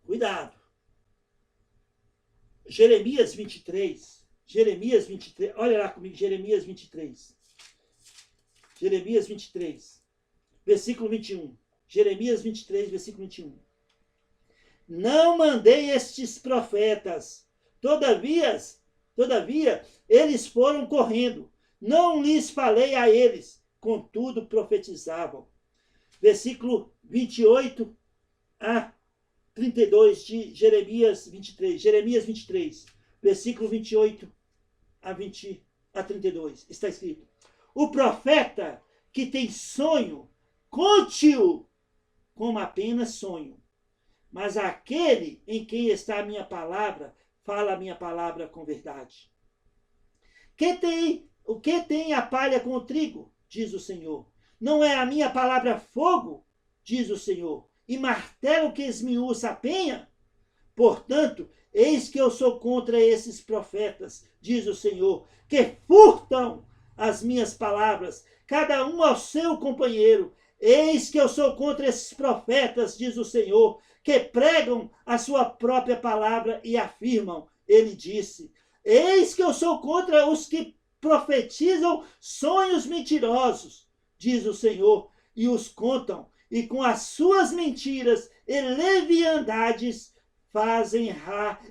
Cuidado. Jeremias 23, olha lá comigo, Jeremias 23. Jeremias 23, versículo 21. Jeremias 23, versículo 21. Não mandei estes profetas Todavia, eles foram correndo. Não lhes falei a eles, contudo profetizavam. Versículo 28 a 32 de Jeremias 23. Jeremias 23, versículo 28 a 32. Está escrito: o profeta que tem sonho, conte-o como apenas sonho. Mas aquele em quem está a minha palavra, fala a minha palavra com verdade. O que tem a palha com o trigo? Diz o Senhor. Não é a minha palavra fogo? Diz o Senhor. E martelo que esmiuça a penha? Portanto, eis que eu sou contra esses profetas, diz o Senhor, que furtam as minhas palavras, cada um ao seu companheiro. Eis que eu sou contra esses profetas, diz o Senhor, que pregam a sua própria palavra e afirmam, ele disse. Eis que eu sou contra os que profetizam sonhos mentirosos, diz o Senhor, e os contam, e com as suas mentiras e leviandades fazem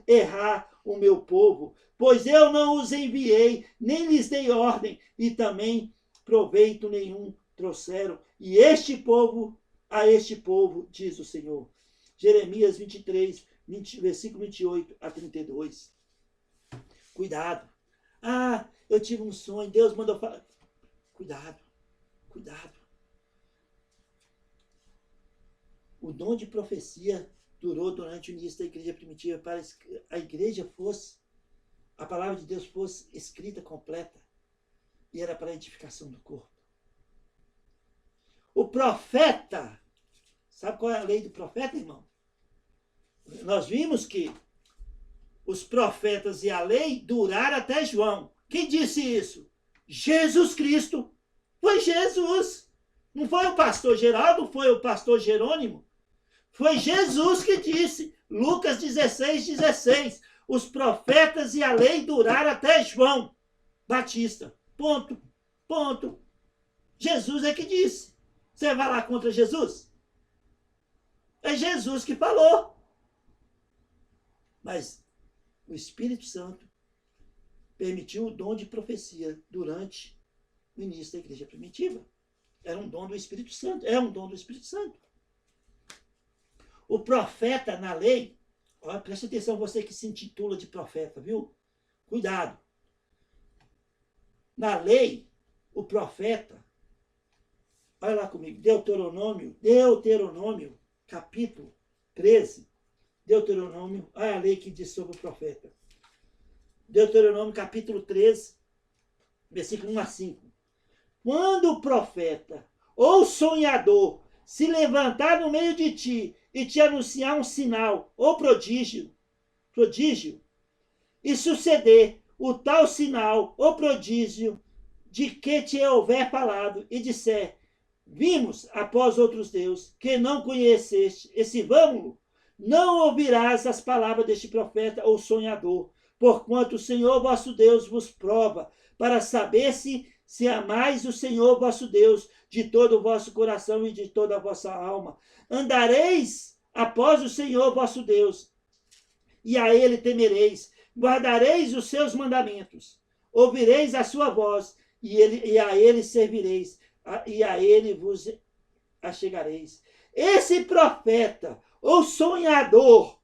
errar o meu povo, pois eu não os enviei, nem lhes dei ordem, e também proveito nenhum trouxeram, e a este povo, diz o Senhor. Jeremias 23, versículo 28 a 32. Cuidado. Ah, eu tive um sonho, Deus mandou falar. Cuidado. O dom de profecia durou durante o início da igreja primitiva para que a igreja a palavra de Deus fosse escrita completa. E era para a edificação do corpo. O profeta, sabe qual é a lei do profeta, irmão? Nós vimos que os profetas e a lei duraram até João. Quem disse isso? Jesus Cristo. Foi Jesus. Não foi o pastor Geraldo, foi o pastor Jerônimo. Foi Jesus que disse. Lucas 16:16. Os profetas e a lei duraram até João Batista. Ponto. Jesus é que disse. Você vai lá contra Jesus? É Jesus que falou. Mas o Espírito Santo permitiu o dom de profecia durante o início da igreja primitiva. Era um dom do Espírito Santo. É um dom do Espírito Santo. O profeta na lei, ó, preste atenção você que se intitula de profeta, viu? Cuidado. Na lei, o profeta, olha lá comigo, Deuteronômio, capítulo 13. Deuteronômio, olha a lei que diz sobre o profeta. Deuteronômio, capítulo 13, versículo 1 a 5. Quando o profeta ou sonhador se levantar no meio de ti e te anunciar um sinal ou prodígio, e suceder o tal sinal ou prodígio de que te houver falado, e disser, vimos após outros deuses que não conheceste, e sirvamo-lo, não ouvirás as palavras deste profeta ou sonhador, porquanto o Senhor vosso Deus vos prova, para saber se amais o Senhor vosso Deus de todo o vosso coração e de toda a vossa alma. Andareis após o Senhor vosso Deus, e a ele temereis, guardareis os seus mandamentos, ouvireis a sua voz, e a ele servireis, e a ele vos achegareis. Esse profeta ou sonhador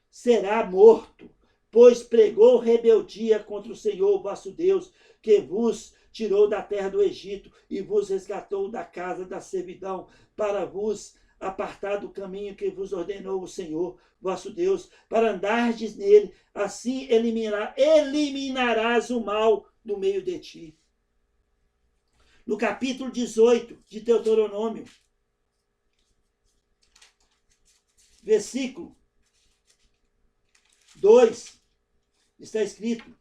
será morto, pois pregou rebeldia contra o Senhor vosso Deus, que vos tirou da terra do Egito e vos resgatou da casa da servidão, para vos apartar do caminho que vos ordenou o Senhor vosso Deus, para andardes nele, assim eliminarás o mal do meio de ti. No capítulo 18 de Deuteronômio, versículo 2, está escrito,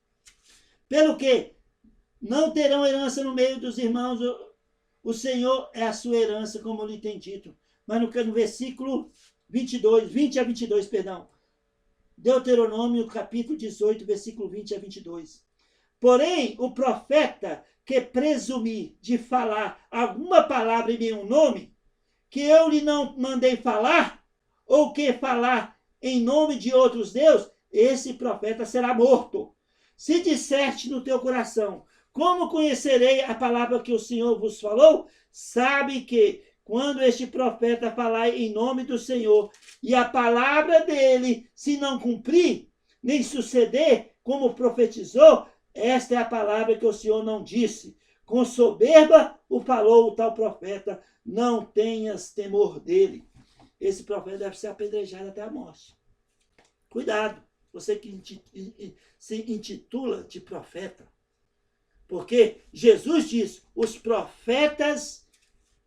pelo que não terão herança no meio dos irmãos, o Senhor é a sua herança, como eu lhe tenho dito. Mas no versículo 20 a 22, Deuteronômio, capítulo 18, versículo 20 a 22. Porém, o profeta que presumir de falar alguma palavra em meu nome, que eu lhe não mandei falar, ou que falar em nome de outros deuses, esse profeta será morto. Se disseste no teu coração, como conhecerei a palavra que o Senhor vos falou? Sabe que, quando este profeta falar em nome do Senhor, e a palavra dele se não cumprir, nem suceder como profetizou, esta é a palavra que o Senhor não disse. Com soberba o falou o tal profeta, não tenhas temor dele. Esse profeta deve ser apedrejado até a morte. Cuidado, você que se intitula de profeta. Porque Jesus diz, os profetas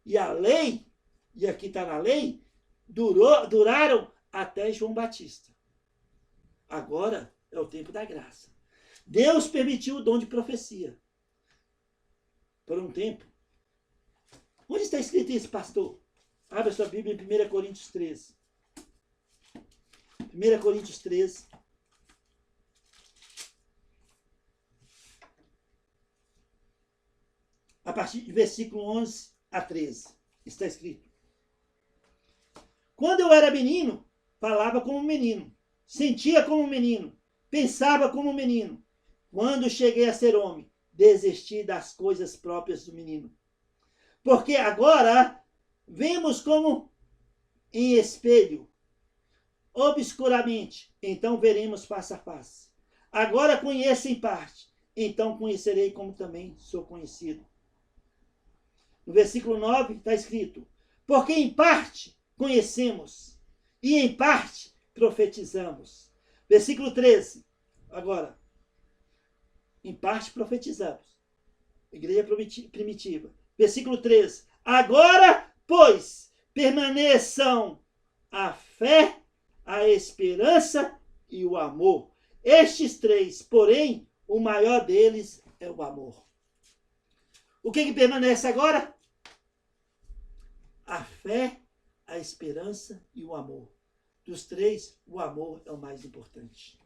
e a lei, e aqui está na lei, duraram até João Batista. Agora é o tempo da graça. Deus permitiu o dom de profecia. Por um tempo. Onde está escrito isso, pastor? Abra sua Bíblia em 1 Coríntios 13. 1 Coríntios 13. A partir do versículo 11 a 13. Está escrito. Quando eu era menino, falava como menino, sentia como menino, pensava como menino. Quando cheguei a ser homem, desisti das coisas próprias do menino. Porque agora vemos como em espelho, obscuramente, então veremos face a face. Agora conheço em parte, então conhecerei como também sou conhecido. No versículo 9 está escrito, porque em parte conhecemos e em parte profetizamos. Versículo 13, agora, em parte profetizamos. Igreja primitiva. Versículo 13, agora, pois, permaneçam a fé, a esperança e o amor. Estes três, porém, o maior deles é o amor. O que permanece agora? A fé, a esperança e o amor. Dos três, o amor é o mais importante.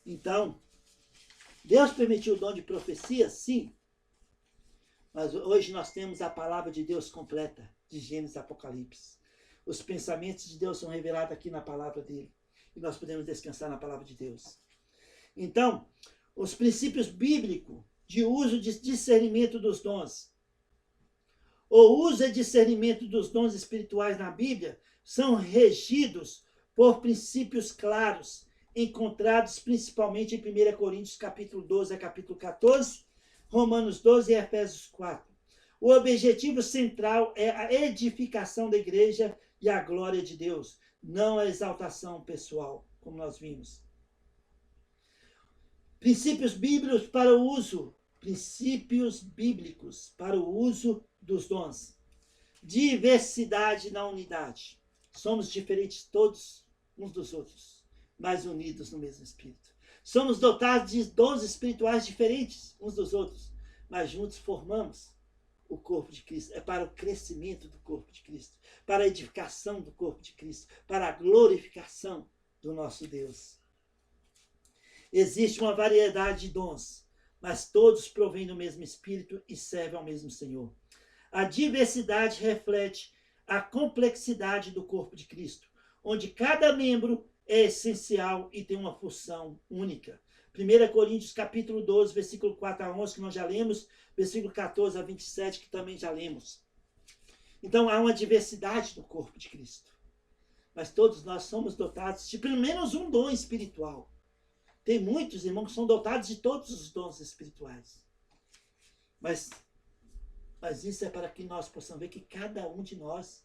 Então, Deus permitiu o dom de profecia? Sim. Mas hoje nós temos a palavra de Deus completa, de Gênesis e Apocalipse. Os pensamentos de Deus são revelados aqui na palavra dele. E nós podemos descansar na palavra de Deus. Então, os princípios bíblicos de uso de discernimento dos dons. O uso e discernimento dos dons espirituais na Bíblia são regidos por princípios claros, encontrados principalmente em 1 Coríntios capítulo 12 a capítulo 14, Romanos 12 e Efésios 4. O objetivo central é a edificação da igreja e a glória de Deus, não a exaltação pessoal, como nós vimos. Princípios bíblicos para o uso dos dons. Diversidade na unidade. Somos diferentes todos uns dos outros, mas unidos no mesmo Espírito. Somos dotados de dons espirituais diferentes uns dos outros, mas juntos formamos o corpo de Cristo. É para o crescimento do corpo de Cristo, para a edificação do corpo de Cristo, para a glorificação do nosso Deus. Existe uma variedade de dons, mas todos provêm do mesmo Espírito e servem ao mesmo Senhor. A diversidade reflete a complexidade do corpo de Cristo, onde cada membro é essencial e tem uma função única. 1 Coríntios capítulo 12, versículo 4 a 11, que nós já lemos, versículo 14 a 27, que também já lemos. Então há uma diversidade no corpo de Cristo. Mas todos nós somos dotados de pelo menos um dom espiritual. Tem muitos irmãos que são dotados de todos os dons espirituais. Mas isso é para que nós possamos ver que cada um de nós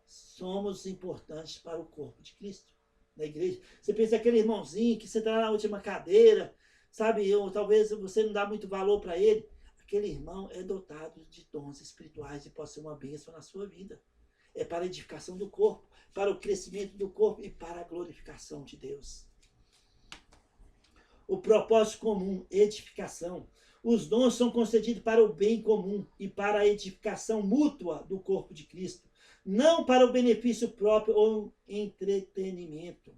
somos importantes para o corpo de Cristo, na igreja. Você pensa aquele irmãozinho que você está na última cadeira, sabe? Ou talvez você não dá muito valor para ele. Aquele irmão é dotado de dons espirituais e pode ser uma bênção na sua vida. É para a edificação do corpo, para o crescimento do corpo e para a glorificação de Deus. O propósito comum, edificação. Os dons são concedidos para o bem comum e para a edificação mútua do corpo de Cristo, não para o benefício próprio ou entretenimento.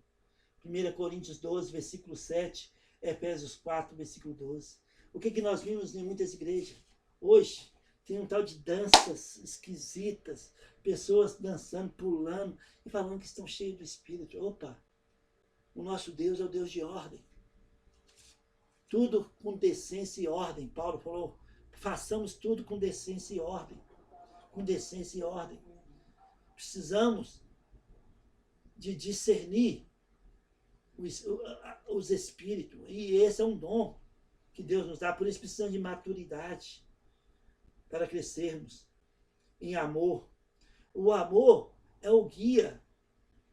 1 Coríntios 12, versículo 7, Efésios 4, versículo 12. O que nós vimos em muitas igrejas? Hoje, Tem um tal de danças esquisitas, pessoas dançando, pulando e falando que estão cheios do Espírito. Opa, o nosso Deus é o Deus de ordem. Tudo com decência e ordem. Paulo falou, façamos tudo com decência e ordem. Com decência e ordem. Precisamos de discernir os espíritos. E esse é um dom que Deus nos dá. Por isso precisamos de maturidade para crescermos em amor. O amor é o guia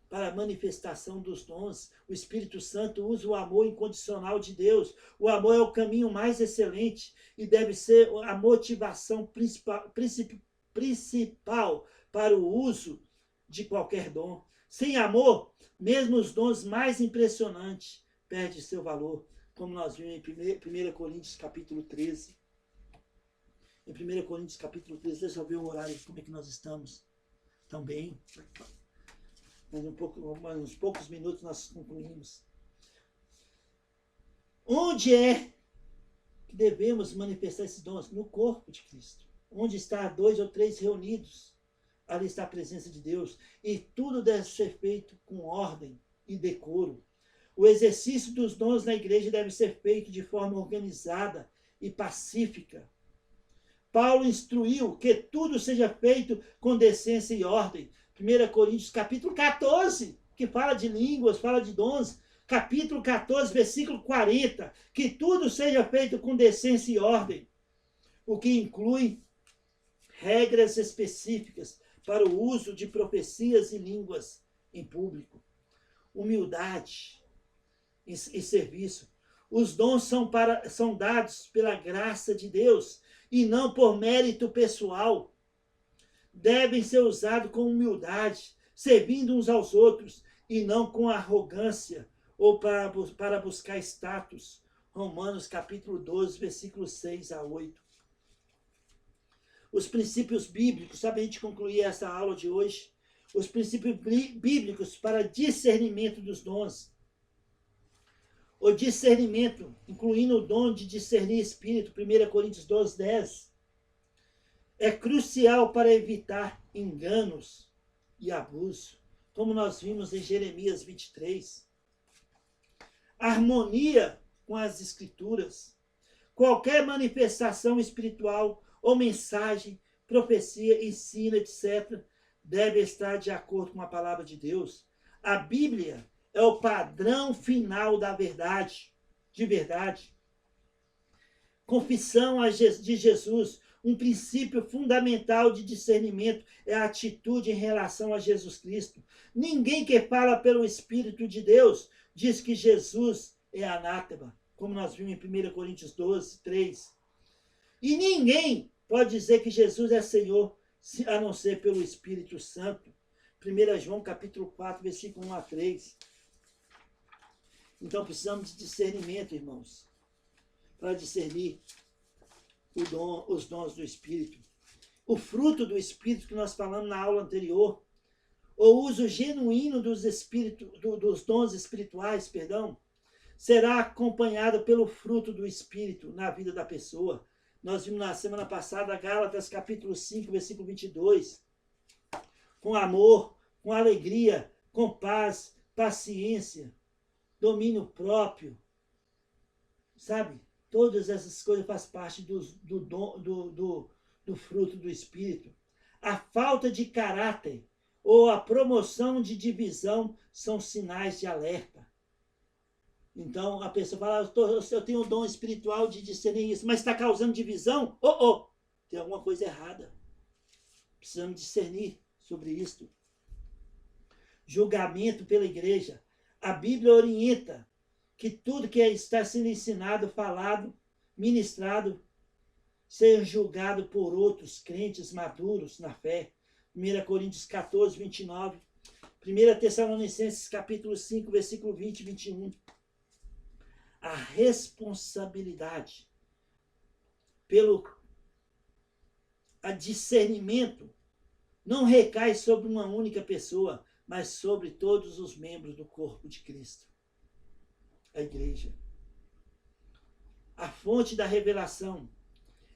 para a manifestação dos dons. O Espírito Santo usa o amor incondicional de Deus. O amor é o caminho mais excelente e deve ser a motivação principal para o uso de qualquer dom. Sem amor, mesmo os dons mais impressionantes perdem seu valor, como nós vimos em 1 Coríntios capítulo 13. Em 1 Coríntios capítulo 13, deixa eu ver o horário, como é que nós estamos. Estão bem? Mais uns poucos minutos nós concluímos. Onde é que devemos manifestar esses dons? No corpo de Cristo. Onde está 2 ou 3 reunidos, ali está a presença de Deus. E tudo deve ser feito com ordem e decoro. O exercício dos dons na igreja deve ser feito de forma organizada e pacífica. Paulo instruiu que tudo seja feito com decência e ordem. 1 Coríntios capítulo 14, que fala de línguas, fala de dons. Capítulo 14, versículo 40, que tudo seja feito com decência e ordem, o que inclui regras específicas para o uso de profecias e línguas em público. Humildade e serviço. Os dons são dados pela graça de Deus e não por mérito pessoal. Devem ser usados com humildade, servindo uns aos outros e não com arrogância ou para buscar status. Romanos capítulo 12, versículos 6 a 8. Os princípios bíblicos, sabe, a gente concluir essa aula de hoje, os princípios bíblicos para discernimento dos dons. O discernimento, incluindo o dom de discernir espírito, 1 Coríntios 12, 10, é crucial para evitar enganos e abuso, como nós vimos em Jeremias 23. Harmonia com as Escrituras. Qualquer manifestação espiritual ou mensagem, profecia, ensino, etc., deve estar de acordo com a palavra de Deus. A Bíblia é o padrão final da verdade, de verdade. Confissão de Jesus, um princípio fundamental de discernimento é a atitude em relação a Jesus Cristo. Ninguém que fala pelo Espírito de Deus diz que Jesus é anátema, como nós vimos em 1 Coríntios 12, 3. E ninguém pode dizer que Jesus é Senhor, a não ser pelo Espírito Santo. 1 João capítulo 4, versículo 1 a 3. Então precisamos de discernimento, irmãos, para discernir os dons do Espírito. O fruto do Espírito que nós falamos na aula anterior, o uso genuíno dos dons espirituais, será acompanhado pelo fruto do Espírito na vida da pessoa. Nós vimos na semana passada, Gálatas capítulo 5, versículo 22. Com amor, com alegria, com paz, paciência, domínio próprio. Sabe? Todas essas coisas fazem parte do fruto do Espírito. A falta de caráter ou a promoção de divisão são sinais de alerta. Então, a pessoa fala, eu tenho um dom espiritual de discernir isso, mas está causando divisão? Tem alguma coisa errada. Precisamos discernir sobre isto. Julgamento pela igreja. A Bíblia orienta que tudo que está sendo ensinado, falado, ministrado, seja julgado por outros crentes maduros na fé. 1 Coríntios 14, 29. 1 Tessalonicenses capítulo 5, versículo 20 e 21. A responsabilidade a discernimento não recai sobre uma única pessoa, mas sobre todos os membros do corpo de Cristo, a igreja. A fonte da revelação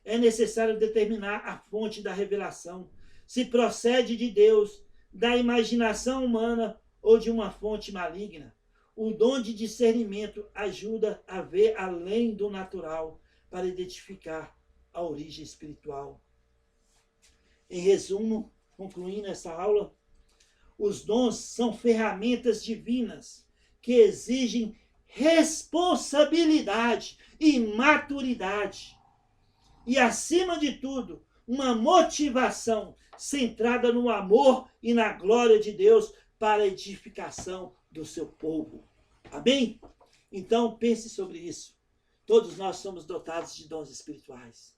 é necessário determinar a fonte da revelação, se procede de Deus, da imaginação humana ou de uma fonte maligna. O dom de discernimento ajuda a ver além do natural para identificar a origem espiritual. Em resumo, concluindo essa aula, os dons são ferramentas divinas que exigem responsabilidade e maturidade. E, acima de tudo, uma motivação centrada no amor e na glória de Deus para a edificação do seu povo. Amém? Então, pense sobre isso. Todos nós somos dotados de dons espirituais,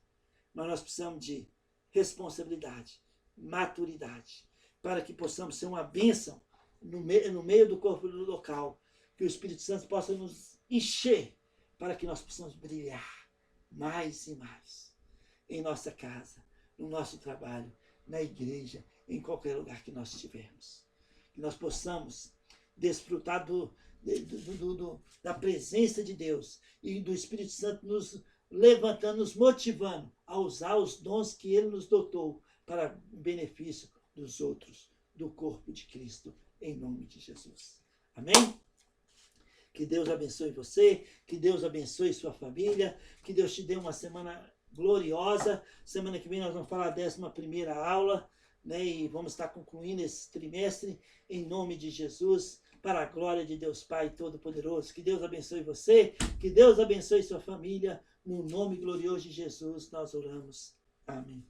mas nós precisamos de responsabilidade, maturidade, para que possamos ser uma bênção no meio do corpo do local, que o Espírito Santo possa nos encher, para que nós possamos brilhar mais e mais em nossa casa, no nosso trabalho, na igreja, em qualquer lugar que nós estivermos. Que nós possamos desfrutar da presença de Deus e do Espírito Santo nos levantando, nos motivando a usar os dons que Ele nos dotou para o benefício dos outros, do corpo de Cristo, em nome de Jesus. Amém? Que Deus abençoe você, que Deus abençoe sua família, que Deus te dê uma semana gloriosa. Semana que vem nós vamos falar a 11ª aula, né? E vamos estar concluindo esse trimestre em nome de Jesus, para a glória de Deus Pai Todo-Poderoso. Que Deus abençoe você, que Deus abençoe sua família. No nome glorioso de Jesus nós oramos. Amém.